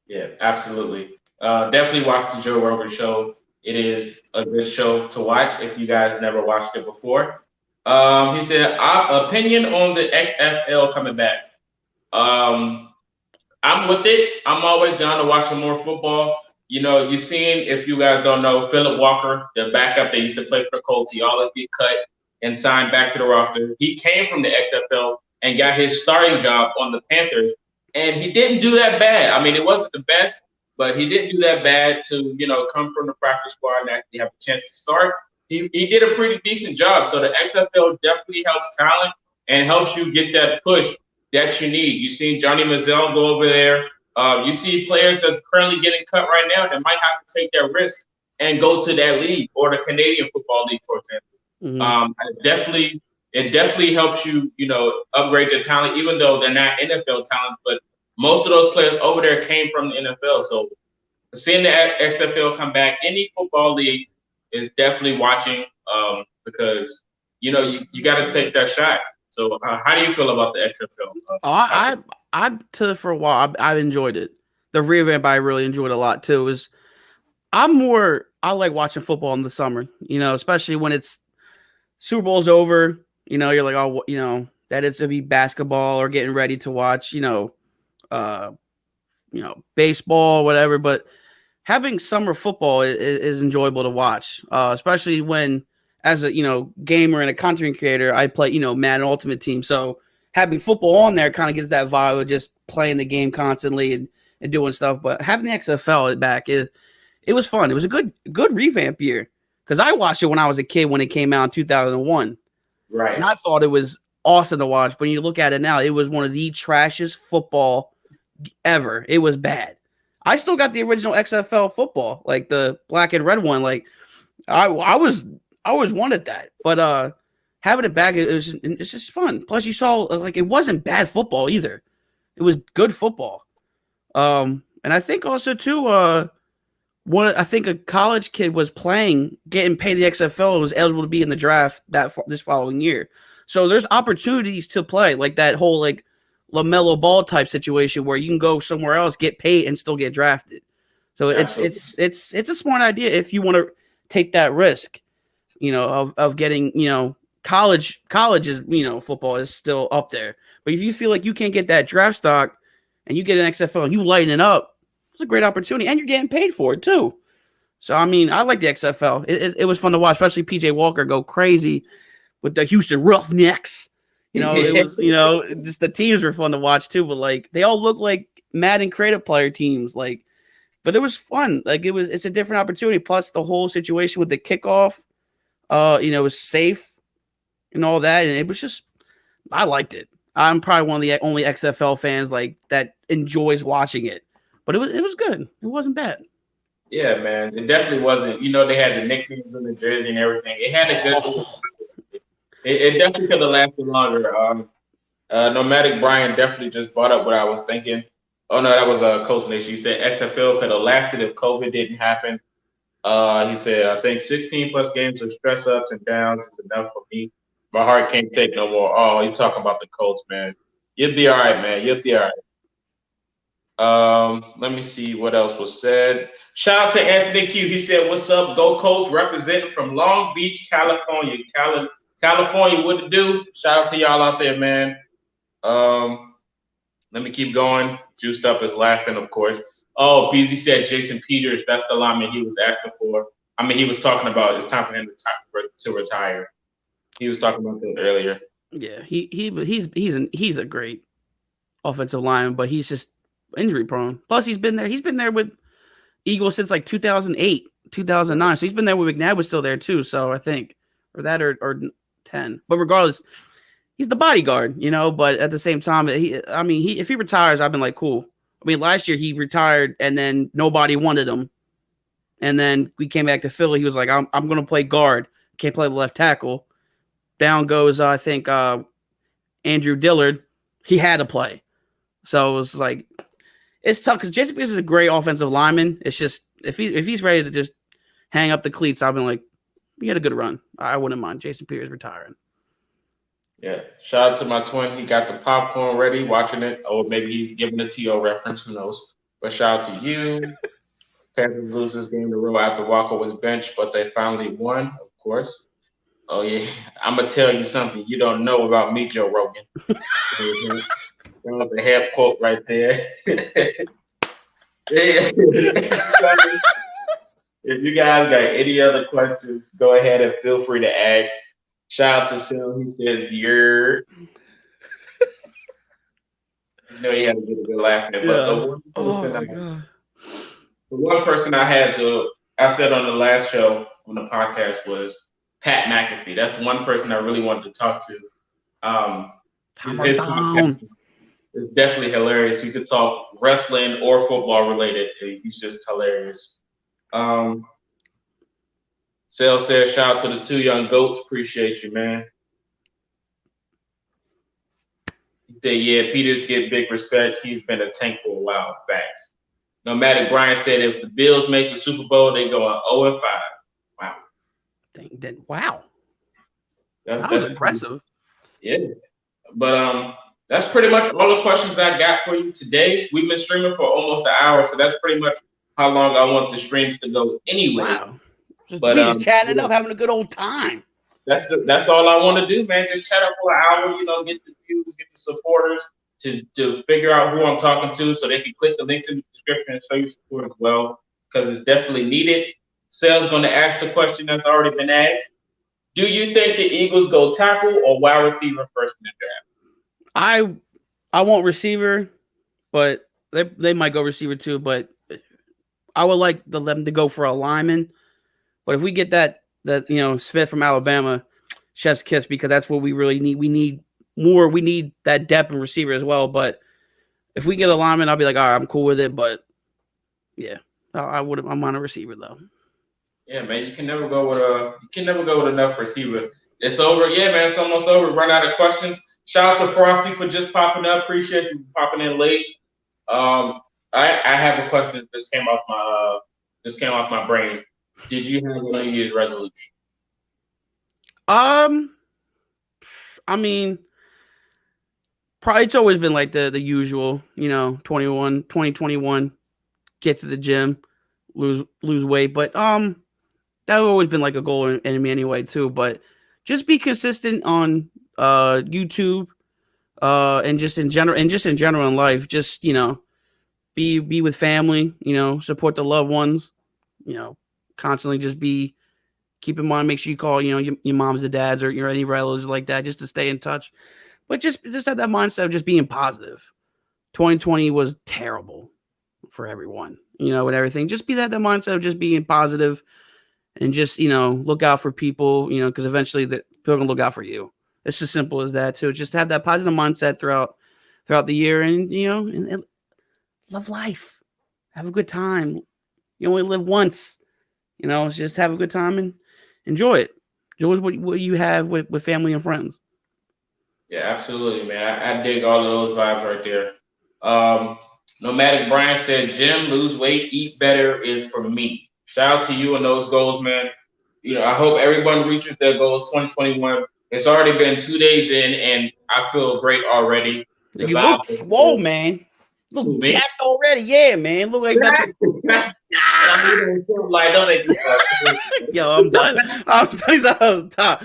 Yeah, absolutely. Definitely watch the Joe Rogan show. It is a good show to watch if you guys never watched it before. He said, opinion on the XFL coming back. Um, I'm with it. I'm always down to watch some more football. You know, you've seen, if you guys don't know, Philip Walker, the backup that used to play for the Colts, he always get cut and signed back to the roster. He came from the XFL and got his starting job on the Panthers, and he didn't do that bad. I mean, it wasn't the best, but he didn't do that bad to, come from the practice squad and actually have a chance to start. He did a pretty decent job. So the XFL definitely helps talent and helps you get that push that you need. You've seen Johnny Manziel go over there. You see players that's currently getting cut right now that might have to take that risk and go to that league or the Canadian Football League, for example. Mm-hmm. Definitely, it definitely helps you, upgrade your talent, even though they're not NFL talents. But most of those players over there came from the NFL. So seeing the XFL come back, any football league is definitely watching because you got to take that shot. So how do you feel about the XFL? Oh, Patrick? I to for a while. I enjoyed it. The revamp I really enjoyed a lot too. Is I like watching football in the summer. Especially when it's Super Bowl's over. You're like, oh, that it's to be basketball or getting ready to watch. Uh, baseball, whatever. But having summer football is enjoyable to watch, especially when, as a gamer and a content creator, I play Madden Ultimate Team. So having football on there kind of gets that vibe of just playing the game constantly and doing stuff. But having the XFL back it was fun. It was a good revamp year because I watched it when I was a kid when it came out in 2001, and Right. I thought it was awesome to watch. But when you look at it now, it was one of the trashiest football ever. It was bad. I still got the original XFL football, like the black and red one. Like I always wanted that, but having it back, it's just fun. Plus, you saw like it wasn't bad football either. It was good football. And I think also too, I think a college kid was playing, getting paid the XFL, and was eligible to be in the draft this following year. So there's opportunities to play like that whole like LaMelo Ball type situation where you can go somewhere else, get paid, and still get drafted. So it's Absolutely. it's it's it's a smart idea if you want to take that risk, of getting college is football is still up there. But if you feel like you can't get that draft stock and you get an XFL and you lighten it up, it's a great opportunity, and you're getting paid for it too. So I mean, I like the XFL. It was fun to watch, especially PJ Walker go crazy with the Houston Roughnecks. It was just the teams were fun to watch too. But like they all look like Madden creative player teams. Like, but it was fun. Like it's a different opportunity. Plus the whole situation with the kickoff, it was safe and all that, and it was just I liked it. I'm probably one of the only XFL fans like that enjoys watching it. But it was good. It wasn't bad. Yeah, man. It definitely wasn't. They had the nicknames in the jersey and everything. It had a good. Oh, It definitely could have lasted longer. Nomadic Brian definitely just brought up what I was thinking. Oh no, that was Coach Nation. He said XFL could have lasted if COVID didn't happen. He said, I think 16 plus games of stress ups and downs is enough for me. My heart can't take no more. Oh, you talking about the Colts, man. You'll be all right, man. You'll be all right. Let me see what else was said. Shout out to Anthony Q. He said, "What's up, Go Coast, representing from Long Beach, California. California, what to do? Shout out to y'all out there, man. Um, let me keep going. Juiced up is laughing, of course. Oh, Beezy said Jason Peters. That's the lineman he was asking for. I mean, he was talking about it's time for him to retire. He was talking about that earlier. yeah, he's a great offensive lineman, but he's just injury prone. Plus, he's been there with Eagles since like 2008, 2009. So he's been there with McNabb was still there too. So I think, or that or 10. But regardless, he's the bodyguard, But at the same time, if he retires, I've been like, cool. I mean, last year he retired and then nobody wanted him, and then we came back to Philly. He was like, I'm going to play guard. Can't play the left tackle. Down goes, I think, Andrew Dillard. He had to play. So it was like, it's tough because Jason Pierce is a great offensive lineman. It's just if he's ready to just hang up the cleats, I've been like, you had a good run. I wouldn't mind Jason Pierce retiring. Yeah. Shout out to my twin. He got the popcorn ready, watching it. Or maybe he's giving a TO reference. Who knows? But shout out to you. Panthers lose this game in a row after Walker was benched, but they finally won, of course. Oh yeah, I'm gonna tell you something you don't know about me, Joe Rogan. Mhm. That was a half quote right there. Yeah. If you guys got any other questions, go ahead and feel free to ask. Shout out to Sil. He says you're. You know he had to get a good laugh in it. But Yeah. Oh my god. the one person I had to, I said on the last show on the podcast was Pat McAfee. That's one person I really wanted to talk to. Hammer His podcast down. is definitely hilarious. We could talk wrestling or football related. He's just hilarious. Um, Sale says, shout out to the two young goats. Appreciate you, man. He said, yeah, Peters get big respect. He's been a tank for a while. Facts. Nomadic Brian said, if the Bills make the Super Bowl, they go on 0-5. Wow. Wow, that was That's pretty, impressive. yeah. But that's pretty much all the questions I got for you today. We've been streaming for almost an hour, so that's pretty much how long I want the streams to go anyway. Wow, But we just chatting it yeah, up, having a good old time. that's all I want to do, man. Just chat up for an hour, get the views, get the supporters to figure out who I'm talking to, so they can click the links in the description and show you support as well, because it's definitely needed. Sal's going to ask the question that's already been asked. Do you think the Eagles go tackle or wide receiver first in the draft? I want receiver, but they might go receiver too. But I would like them to go for a lineman. But if we get that Smith from Alabama, chef's kiss, because that's what we really need. We need more. We need that depth and receiver as well. But if we get a lineman, I'll be like, all right, I'm cool with it. But yeah, I would. I'm on a receiver though. Yeah, man, you can never go with enough receivers. It's over. Yeah, man, it's almost over. Run out of questions. Shout out to Frosty for just popping up. Appreciate you popping in late. Um, I have a question that just came off my brain. Did you have a New Year's resolution? Um, I mean, probably it's always been like the usual, 2021, get to the gym, lose weight, but that's always been like a goal in me anyway too. But just be consistent on YouTube, and just in general in life. Just be with family. Support the loved ones. Constantly just keep in mind. Make sure you call your moms and dads or any relatives like that just to stay in touch. But just have that mindset of just being positive. 2020 was terrible for everyone, and everything. Just be that mindset of just being positive and just look out for people, because eventually people are gonna look out for you. It's as simple as that. So just have that positive mindset throughout the year, and love life, have a good time. You only live once, just have a good time and enjoy it. Enjoy what you have with family and friends. Yeah, absolutely, man. I dig all of those vibes right there. Um, Nomadic Brian said, Jim, lose weight, eat better is for me. Shout out to you and those goals, man. I hope everyone reaches their goals 2021. It's already been 2 days in, and I feel great already. The You vibe look is swole, good. man. Who, Look me? jacked already. Yeah, man. Look like about to. I mean, don't make me start. Yo, I'm done. I'm done.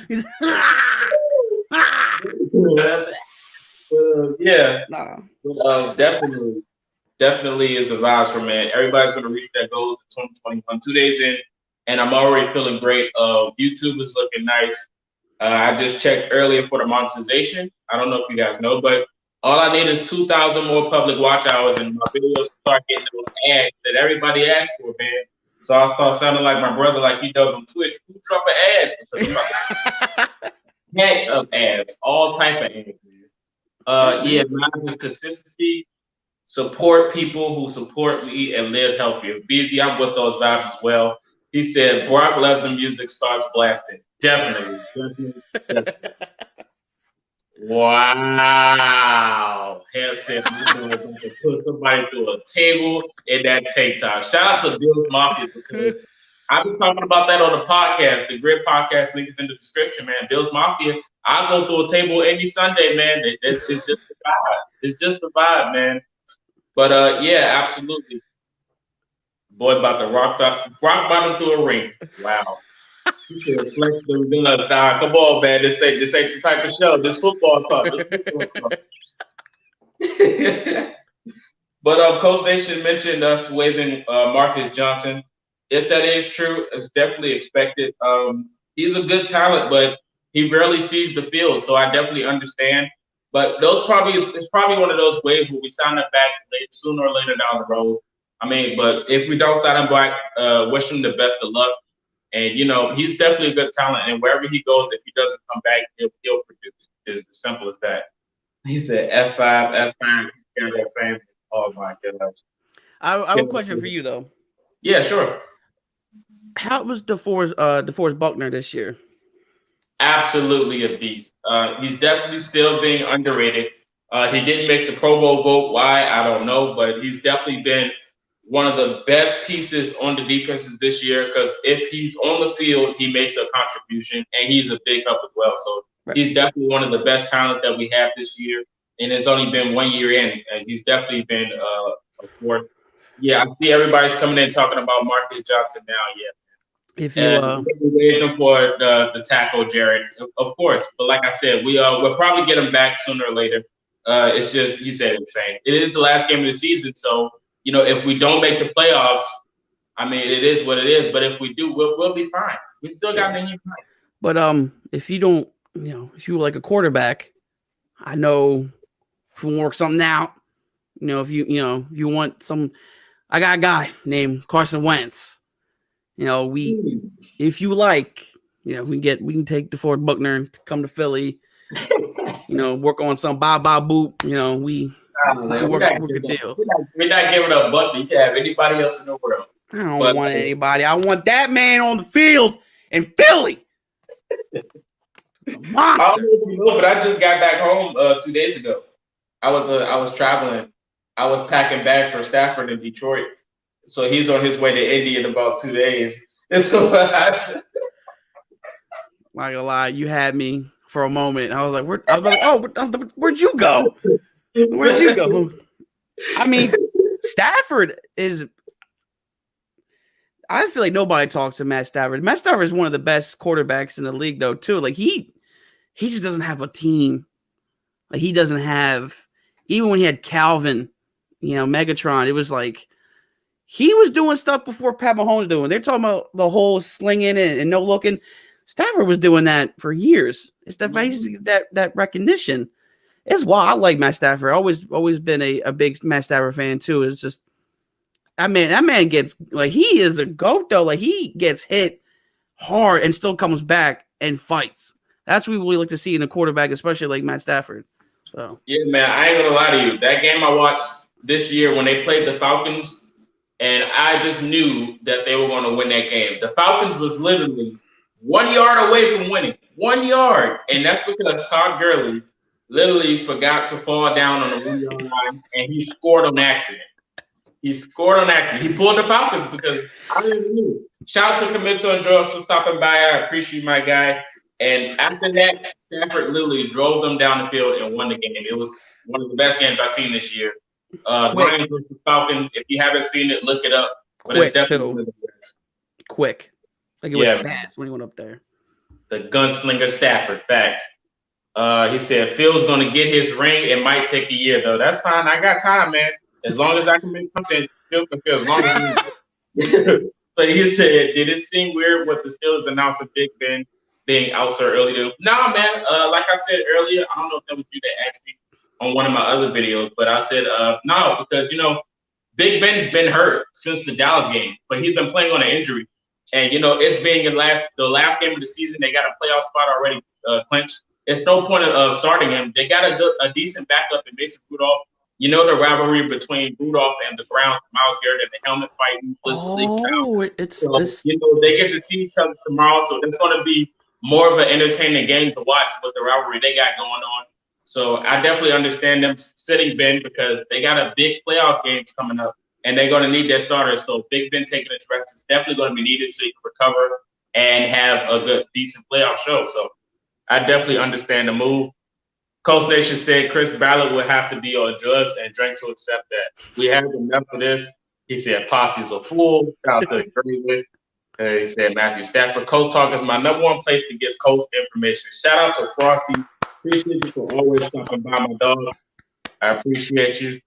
Yeah, Nah. definitely. Definitely is a vibes for man. Everybody's gonna reach their goals in 2021. 2 days in, and I'm already feeling great. YouTube is looking nice. I just checked earlier for the monetization. I don't know if you guys know, but all I need is 2,000 more public watch hours, and my videos start getting those ads that everybody asks for, man. So I'll start sounding like my brother, like he does on Twitch. Who drop an ad? Because I'm about to heck of ads, all type of ads, man. Yeah, Yeah, man. mine is consistency, support people who support me, and live healthier. Busy, I'm with those vibes as well. He said Brock Lesnar music starts blasting. Definitely, definitely, definitely. Wow. Ham said my dog about to put somebody through a table in that TikTok. Shout out to Bill's Mafia, because I've been talking about that on the podcast. The Grid Podcast link is in the description, man. Bill's Mafia. I go through a table any Sunday, man. It's just the vibe. It's just the vibe, man. But yeah, absolutely. Boy about to rock bottom through a ring. Wow. He said flex them guns. Nah, come on, man. This ain't the type of show. This football talk. This football talk. But Coach Nation mentioned us waiving Marcus Johnson. If that is true, it's definitely expected. He's a good talent, but he rarely sees the field, so I definitely understand. But it's probably one of those ways where we sign him back sooner or later down the road. I mean, but if we don't sign him back, wish him the best of luck. And he's definitely a good talent, and wherever he goes, if he doesn't come back, he'll produce. It's as simple as that. He said F5, F5, he's got that fame. Oh my goodness. I have a question for you though. Yeah, sure. How was DeForest Buckner this year? Absolutely a beast. He's definitely still being underrated. He didn't make the Pro Bowl vote. Why? I don't know, but he's definitely been one of the best pieces on the defenses this year because if he's on the field, he makes a contribution and he's a big help as well. So Right. he's definitely one of the best talents that we have this year. And it's only been 1 year in, and he's definitely been a force. Yeah, I see everybody's coming in talking about Marcus Johnson now. Yeah. If you And we waited them for the tackle, Jared, of course. But like I said, we'll probably get him back sooner or later. It's just he said insane. It is the last game of the season, so if we don't make the playoffs, I mean it is what it is. But if we do, we'll be fine. We still got many time. But if you don't, if you like a quarterback, I know if you work something out, if you want some, I got a guy named Carson Wentz. If you like, we can take the Ford Buckner and come to Philly. Work on some bye boop. We work a deal. We're not giving up Buckner. You can have anybody else in the world. I don't want anybody. I want that man on the field in Philly. Monster. I don't know if you know, but I just got back home 2 days ago. I was traveling. I was packing bags for Stafford in Detroit. So he's on his way to Indy in about 2 days. And so not gonna lie, you had me for a moment. I was like, where'd you go? Where'd you go? I mean, Stafford is. I feel like nobody talks to Matt Stafford. Matt Stafford is one of the best quarterbacks in the league, though, too. Like he just doesn't have a team. Like he doesn't have. Even when he had Calvin, Megatron, it was like he was doing stuff before Pat Mahomes doing. They're talking about the whole slinging and no looking. Stafford was doing that for years. It's the that recognition. It's why I like Matt Stafford. Always been a big Matt Stafford fan too. It's just that man gets like he is a goat though. Like he gets hit hard and still comes back and fights. That's what we really like to see in a quarterback, especially like Matt Stafford. So yeah, man, I ain't gonna lie to you. That game I watched this year when they played the Falcons, and I just knew that they were going to win that game. The Falcons was literally 1 yard away from winning. 1 yard. And that's because Todd Gurley literally forgot to fall down on the 1 yard line, and he scored on accident. He pulled the Falcons because I didn't know. Shout out to Commito and Drugs for stopping by. I appreciate my guy. And after that, Stafford literally drove them down the field and won the game. It was one of the best games I've seen this year. Lions versus Falcons. If you haven't seen it, look it up. But quick, it's definitely quick. Like it was fast when he went up there. The gunslinger Stafford, facts. He said Phil's gonna get his ring. It might take a year though. That's fine. I got time, man. As long as I can make content, Phil can feel. As long as But he said, did it seem weird with the Steelers announcing Big Ben being out so early? No, man. Like I said earlier, I don't know if that was you that asked me on one of my other videos, but I said no, because Big Ben's been hurt since the Dallas game, but he's been playing on an injury. And it's being the last game of the season. They got a playoff spot already clinched. It's no point of starting him. They got a decent backup in Mason Rudolph. The rivalry between Rudolph and the Browns, Myles Garrett, and the helmet fighting. It's this. They get to see each other tomorrow, so it's going to be more of an entertaining game to watch with the rivalry they got going on. So I definitely understand them sitting Ben because they got a big playoff games coming up, and they're going to need their starters. So Big Ben taking his rest is definitely going to be needed so he can recover and have a good, decent playoff show. So I definitely understand the move. ColtsNation said Chris Ballard will have to be on drugs and drink to accept that. We have enough of this. He said Potsy's a fool. Shout out to Greenwood. He said Matthew Stafford. Colts Talk is my number one place to get Colts information. Shout out to Frosty. Appreciate you for always stopping by, my dog. I appreciate you.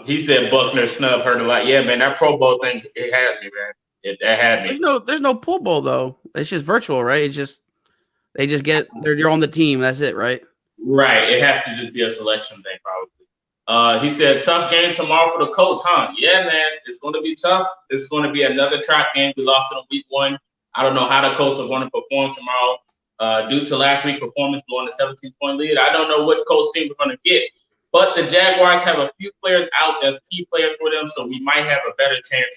He said Buckner snub hurt a lot. Yeah, man, that Pro Bowl thing, it has me, man. It had me. There's no Pro Bowl though. It's just virtual, right? It's just you're on the team. That's it, right? Right. It has to just be a selection thing, probably. He said tough game tomorrow for the Colts, huh? Yeah, man. It's going to be tough. It's going to be another trap game. We lost it on week 1. I don't know how the Colts are going to perform tomorrow. Due to last week's performance blowing a 17-point lead, I don't know which Colts team we're going to get. But the Jaguars have a few players out that's key players for them, so we might have a better chance.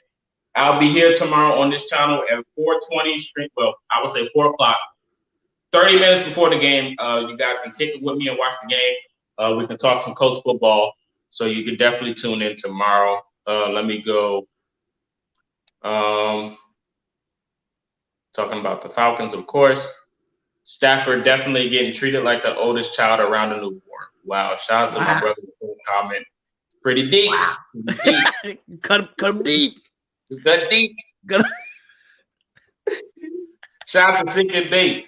I'll be here tomorrow on this channel at 4:20. Well, I would say 4 o'clock. 30 minutes before the game, you guys can kick it with me and watch the game. We can talk some Colts football. So you can definitely tune in tomorrow. Let me go. Um, Talking about the Falcons, of course. Stafford definitely getting treated like the oldest child around a newborn. Wow. Shout out to my Wow. brother for the comment. Pretty deep. Wow. Pretty deep. cut him deep. Good deep. Cut Shout out to Sick and Bait.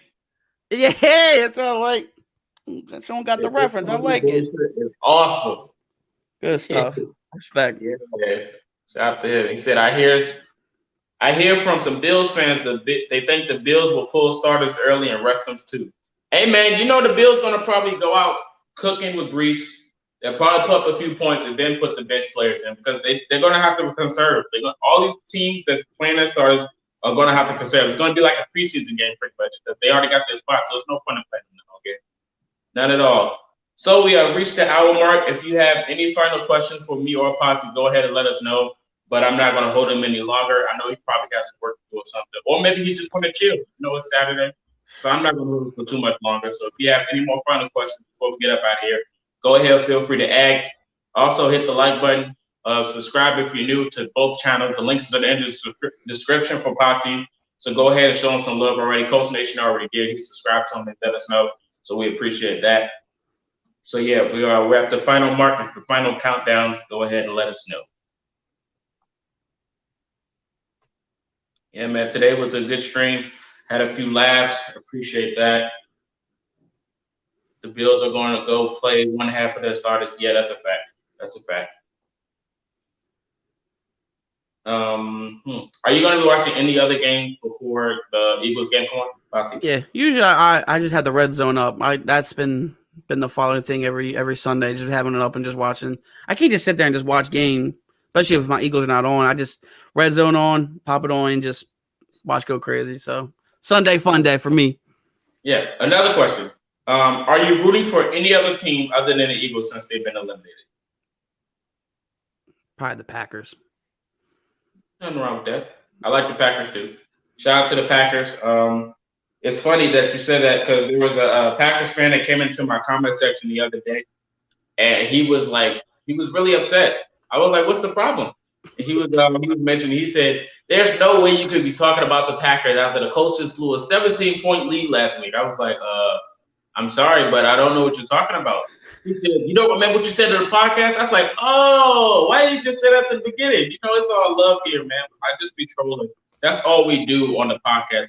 Yeah, that's what I like. That someone got the This reference. I fucking like it. bullshit is awesome. Good stuff. Respect. Yeah, man. Shout out to him. He said, I hear from some Bills fans that they think the Bills will pull starters early and rest them too. Hey man, you know the Bills gonna probably go out cooking with grease. They'll probably put up a few points and then put the bench players in because they're gonna have to conserve. All these teams that's playing their starters are gonna have to conserve. It's gonna be like a preseason game pretty much because they already got their spot, so there's no point in playing them. Okay, none at all. So we have reached the hour mark. If you have any final questions for me or Pottsy, go ahead and let us know. But I'm not going to hold him any longer. I know he probably has some work to do or something. Or maybe he just want to chill. You know, it's Saturday. So I'm not going to hold him for too much longer. So if you have any more final questions before we get up out of here, go ahead. Feel free to ask. Also, hit the like button. Subscribe if you're new to both channels. The links are in the description for Pottsy. So go ahead and show him some love already. ColtsNation already did. He subscribed to him and let us know. So we appreciate that. So yeah, we're at the final mark. It's the final countdown. Go ahead and let us know. Yeah, man. Today was a good stream. Had a few laughs. Appreciate that. The Bills are going to go play one half of their starters. Yeah, that's a fact. That's a fact. Are you going to be watching any other games before the Eagles game on? Yeah, usually I just have the red zone up. That's been the following thing every Sunday, just having it up and just watching. I can't just sit there and just watch game, especially if my Eagles are not on. I just red zone on, pop it on, and just watch go crazy. So Sunday fun day for me. Yeah. Another question. Are you rooting for any other team other than the Eagles since they've been eliminated? Probably the Packers. Nothing wrong with that. I like the Packers too. Shout out to the Packers. It's funny that you said that because there was a Packers fan that came into my comment section the other day, and he was really upset. I was like, "What's the problem?" He was mentioning. He said, "There's no way you could be talking about the Packers after the Colts just blew a 17-point lead last week." I was like, I'm sorry, but I don't know what you're talking about." He said, "You don't remember what you said in the podcast?" I was like, "Oh, why did you just say that at the beginning? You know, it's all love here, man. I just be trolling. That's all we do on the podcast. Man.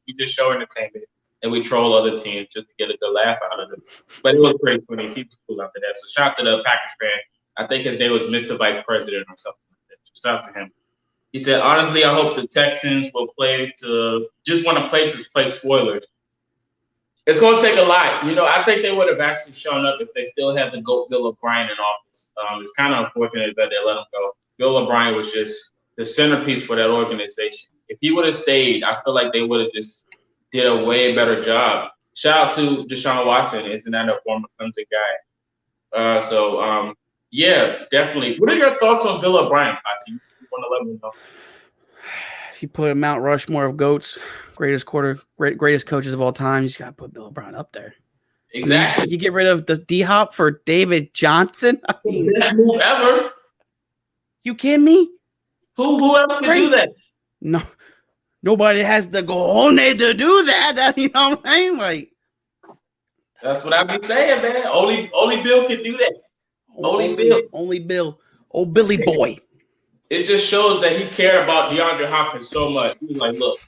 We just show entertainment and we troll other teams just to get a good laugh out of them." But it was pretty funny. He was cool after that. So shout out to the Packers fan. I think his name was Mr. Vice President or something like that. Shout out to him. He said, "Honestly, I hope the Texans will play to just want to play spoilers. It's going to take a lot. You know, I think they would have actually shown up if they still had the GOAT Bill O'Brien in office. It's kind of unfortunate that they let him go. Bill O'Brien was just the centerpiece for that organization. If he would have stayed, I feel like they would have just did a way better job. Shout out to Deshaun Watson. Isn't that a former Clemson guy? Yeah, definitely. What are your thoughts on Bill O'Brien, Pottsy? You want to let me know? If you put a Mount Rushmore of GOATs, greatest coaches of all time, you just got to put Bill O'Brien up there. Exactly. I mean, you get rid of the D-Hop for David Johnson. I mean, best move ever. You kidding me? Who else can do that? No, nobody has the cojones to do that. You know what I'm saying? Like, that's what I be saying, man. Only Bill can do that. Only Bill. Oh, Billy boy. It just shows that he cared about DeAndre Hopkins so much. He was like, "Look,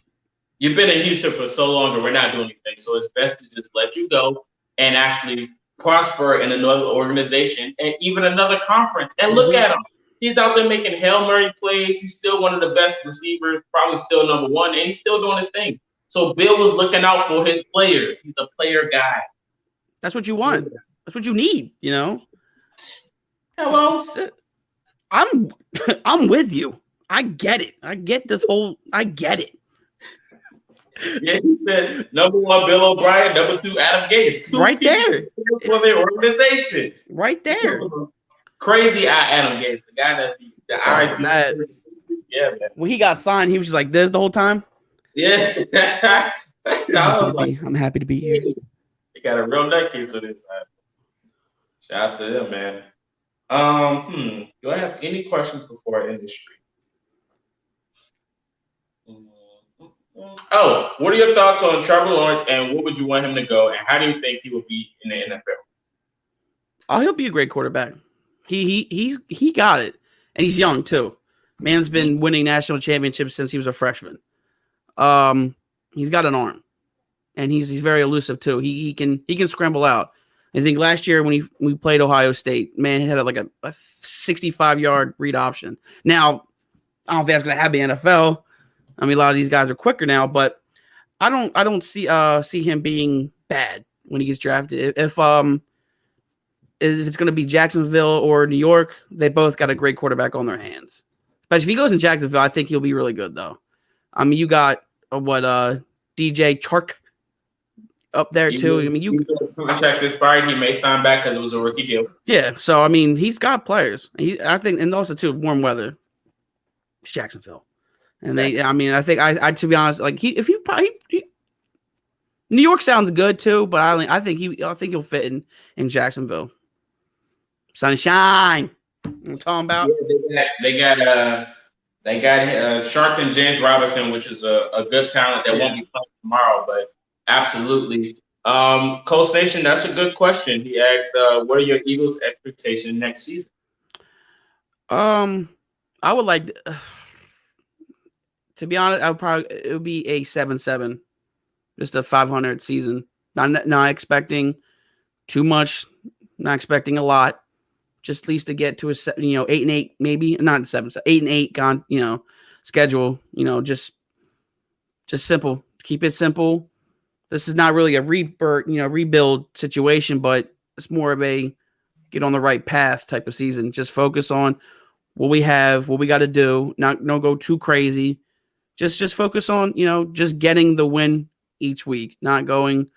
you've been in Houston for so long and we're not doing anything. So it's best to just let you go and actually prosper in another organization and even another conference." And look at him. He's out there making Hail Mary plays. He's still one of the best receivers, probably still number one, and he's still doing his thing. So Bill was looking out for his players. He's a player guy. That's what you want. That's what you need, you know? Hello? I'm with you. I get it. I get it. Yeah, he said number one, Bill O'Brien, number two, Adam Gates. Right there. For their organizations. Right there. Crazy Adam Gates, the guy that the RIP. Yeah, man. When he got signed, he was just like this the whole time. Yeah. I'm happy to be here. He got a real nutcase with his side. Shout out to them, man. Do I have any questions before I end this stream? Oh, what are your thoughts on Trevor Lawrence and what would you want him to go and how do you think he would be in the NFL? Oh, he'll be a great quarterback. He got it, and he's young too. Man's been winning national championships since he was a freshman. Um, he's got an arm, and he's very elusive too. He can scramble out. I think last year when we played Ohio State, man he had like a 65-yard read option. Now I don't think that's going to happen in the NFL. I mean, a lot of these guys are quicker now, but I don't see him being bad when he gets drafted. If it's going to be Jacksonville or New York, they both got a great quarterback on their hands. But if he goes in Jacksonville, I think he'll be really good though. I mean, you got DJ Chark up there too. I mean, contract expired, he may sign back because it was a rookie deal. Yeah, so I mean, he's got players. I think, and also too, warm weather. It's Jacksonville, and exactly. I mean, I think I to be honest, like if he New York sounds good too, but I think he'll fit in Jacksonville. Sunshine, I'm talking about. Yeah, they got Sharkton James Robinson, which is a good talent that won't be playing tomorrow, but absolutely. ColtsNation, that's a good question. He asked, "What are your Eagles' expectations next season?" I would like to be honest. It would be a 7-7, just a 500 season. Not expecting too much, not expecting a lot. Just at least to get to a 8-8, maybe not 7-7, 8-8 schedule. Just simple. Keep it simple. This is not really a rebuild situation, but it's more of a get on the right path type of season. Just focus on what we have, what we got to do. Not go too crazy. Just focus on just getting the win each week. Not going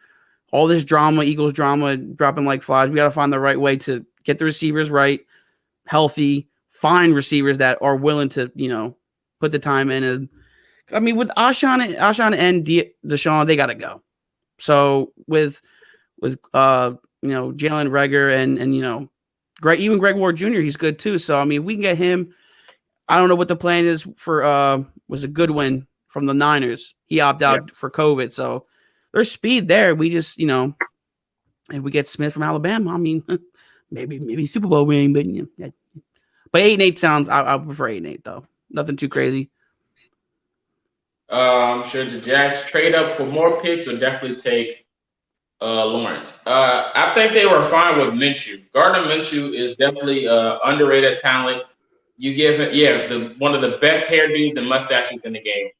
all this drama, Eagles drama, dropping like flies. We got to find the right way to get the receivers right, healthy, find receivers that are willing to put the time in. And I mean, with Ashawn and Deshaun, they got to go. So with Jalen Reagor and Greg Ward Jr., he's good too. So I mean, we can get him. I don't know what the plan is for was a good win from the Niners. He opted out for COVID, so there's speed there. We just if we get Smith from Alabama, I mean, maybe Super Bowl ring, but but 8-8 sounds. I prefer 8-8 though. Nothing too crazy. Should the Jags trade up for more picks or definitely take Lawrence? I think they were fine with Minshew. Gardner Minshew is definitely underrated talent. You give him, one of the best hairdos and mustaches in the game.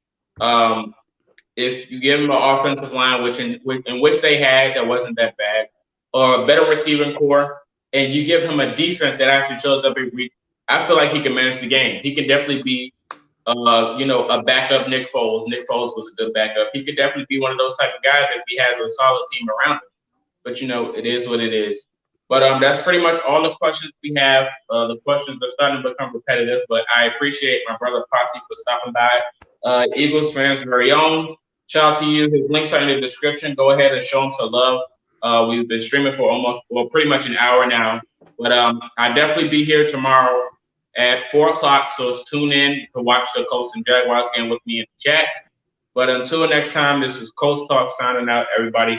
If you give him an offensive line, in which they had, that wasn't that bad, or a better receiving core, and you give him a defense that actually shows up every week, I feel like he can manage the game. He can definitely be a backup Nick Foles. Nick Foles was a good backup. He could definitely be one of those type of guys if he has a solid team around him. But it is what it is. But that's pretty much all the questions we have. The questions are starting to become repetitive, but I appreciate my brother Pottsy for stopping by. Eagles fans' very own. Shout out to you. His links are in the description. Go ahead and show him some love. We've been streaming for pretty much an hour now. But I'll definitely be here tomorrow at 4 o'clock. So tune in to watch the Colts and Jaguars game with me in the chat. But until next time, this is Colts Talk signing out. Everybody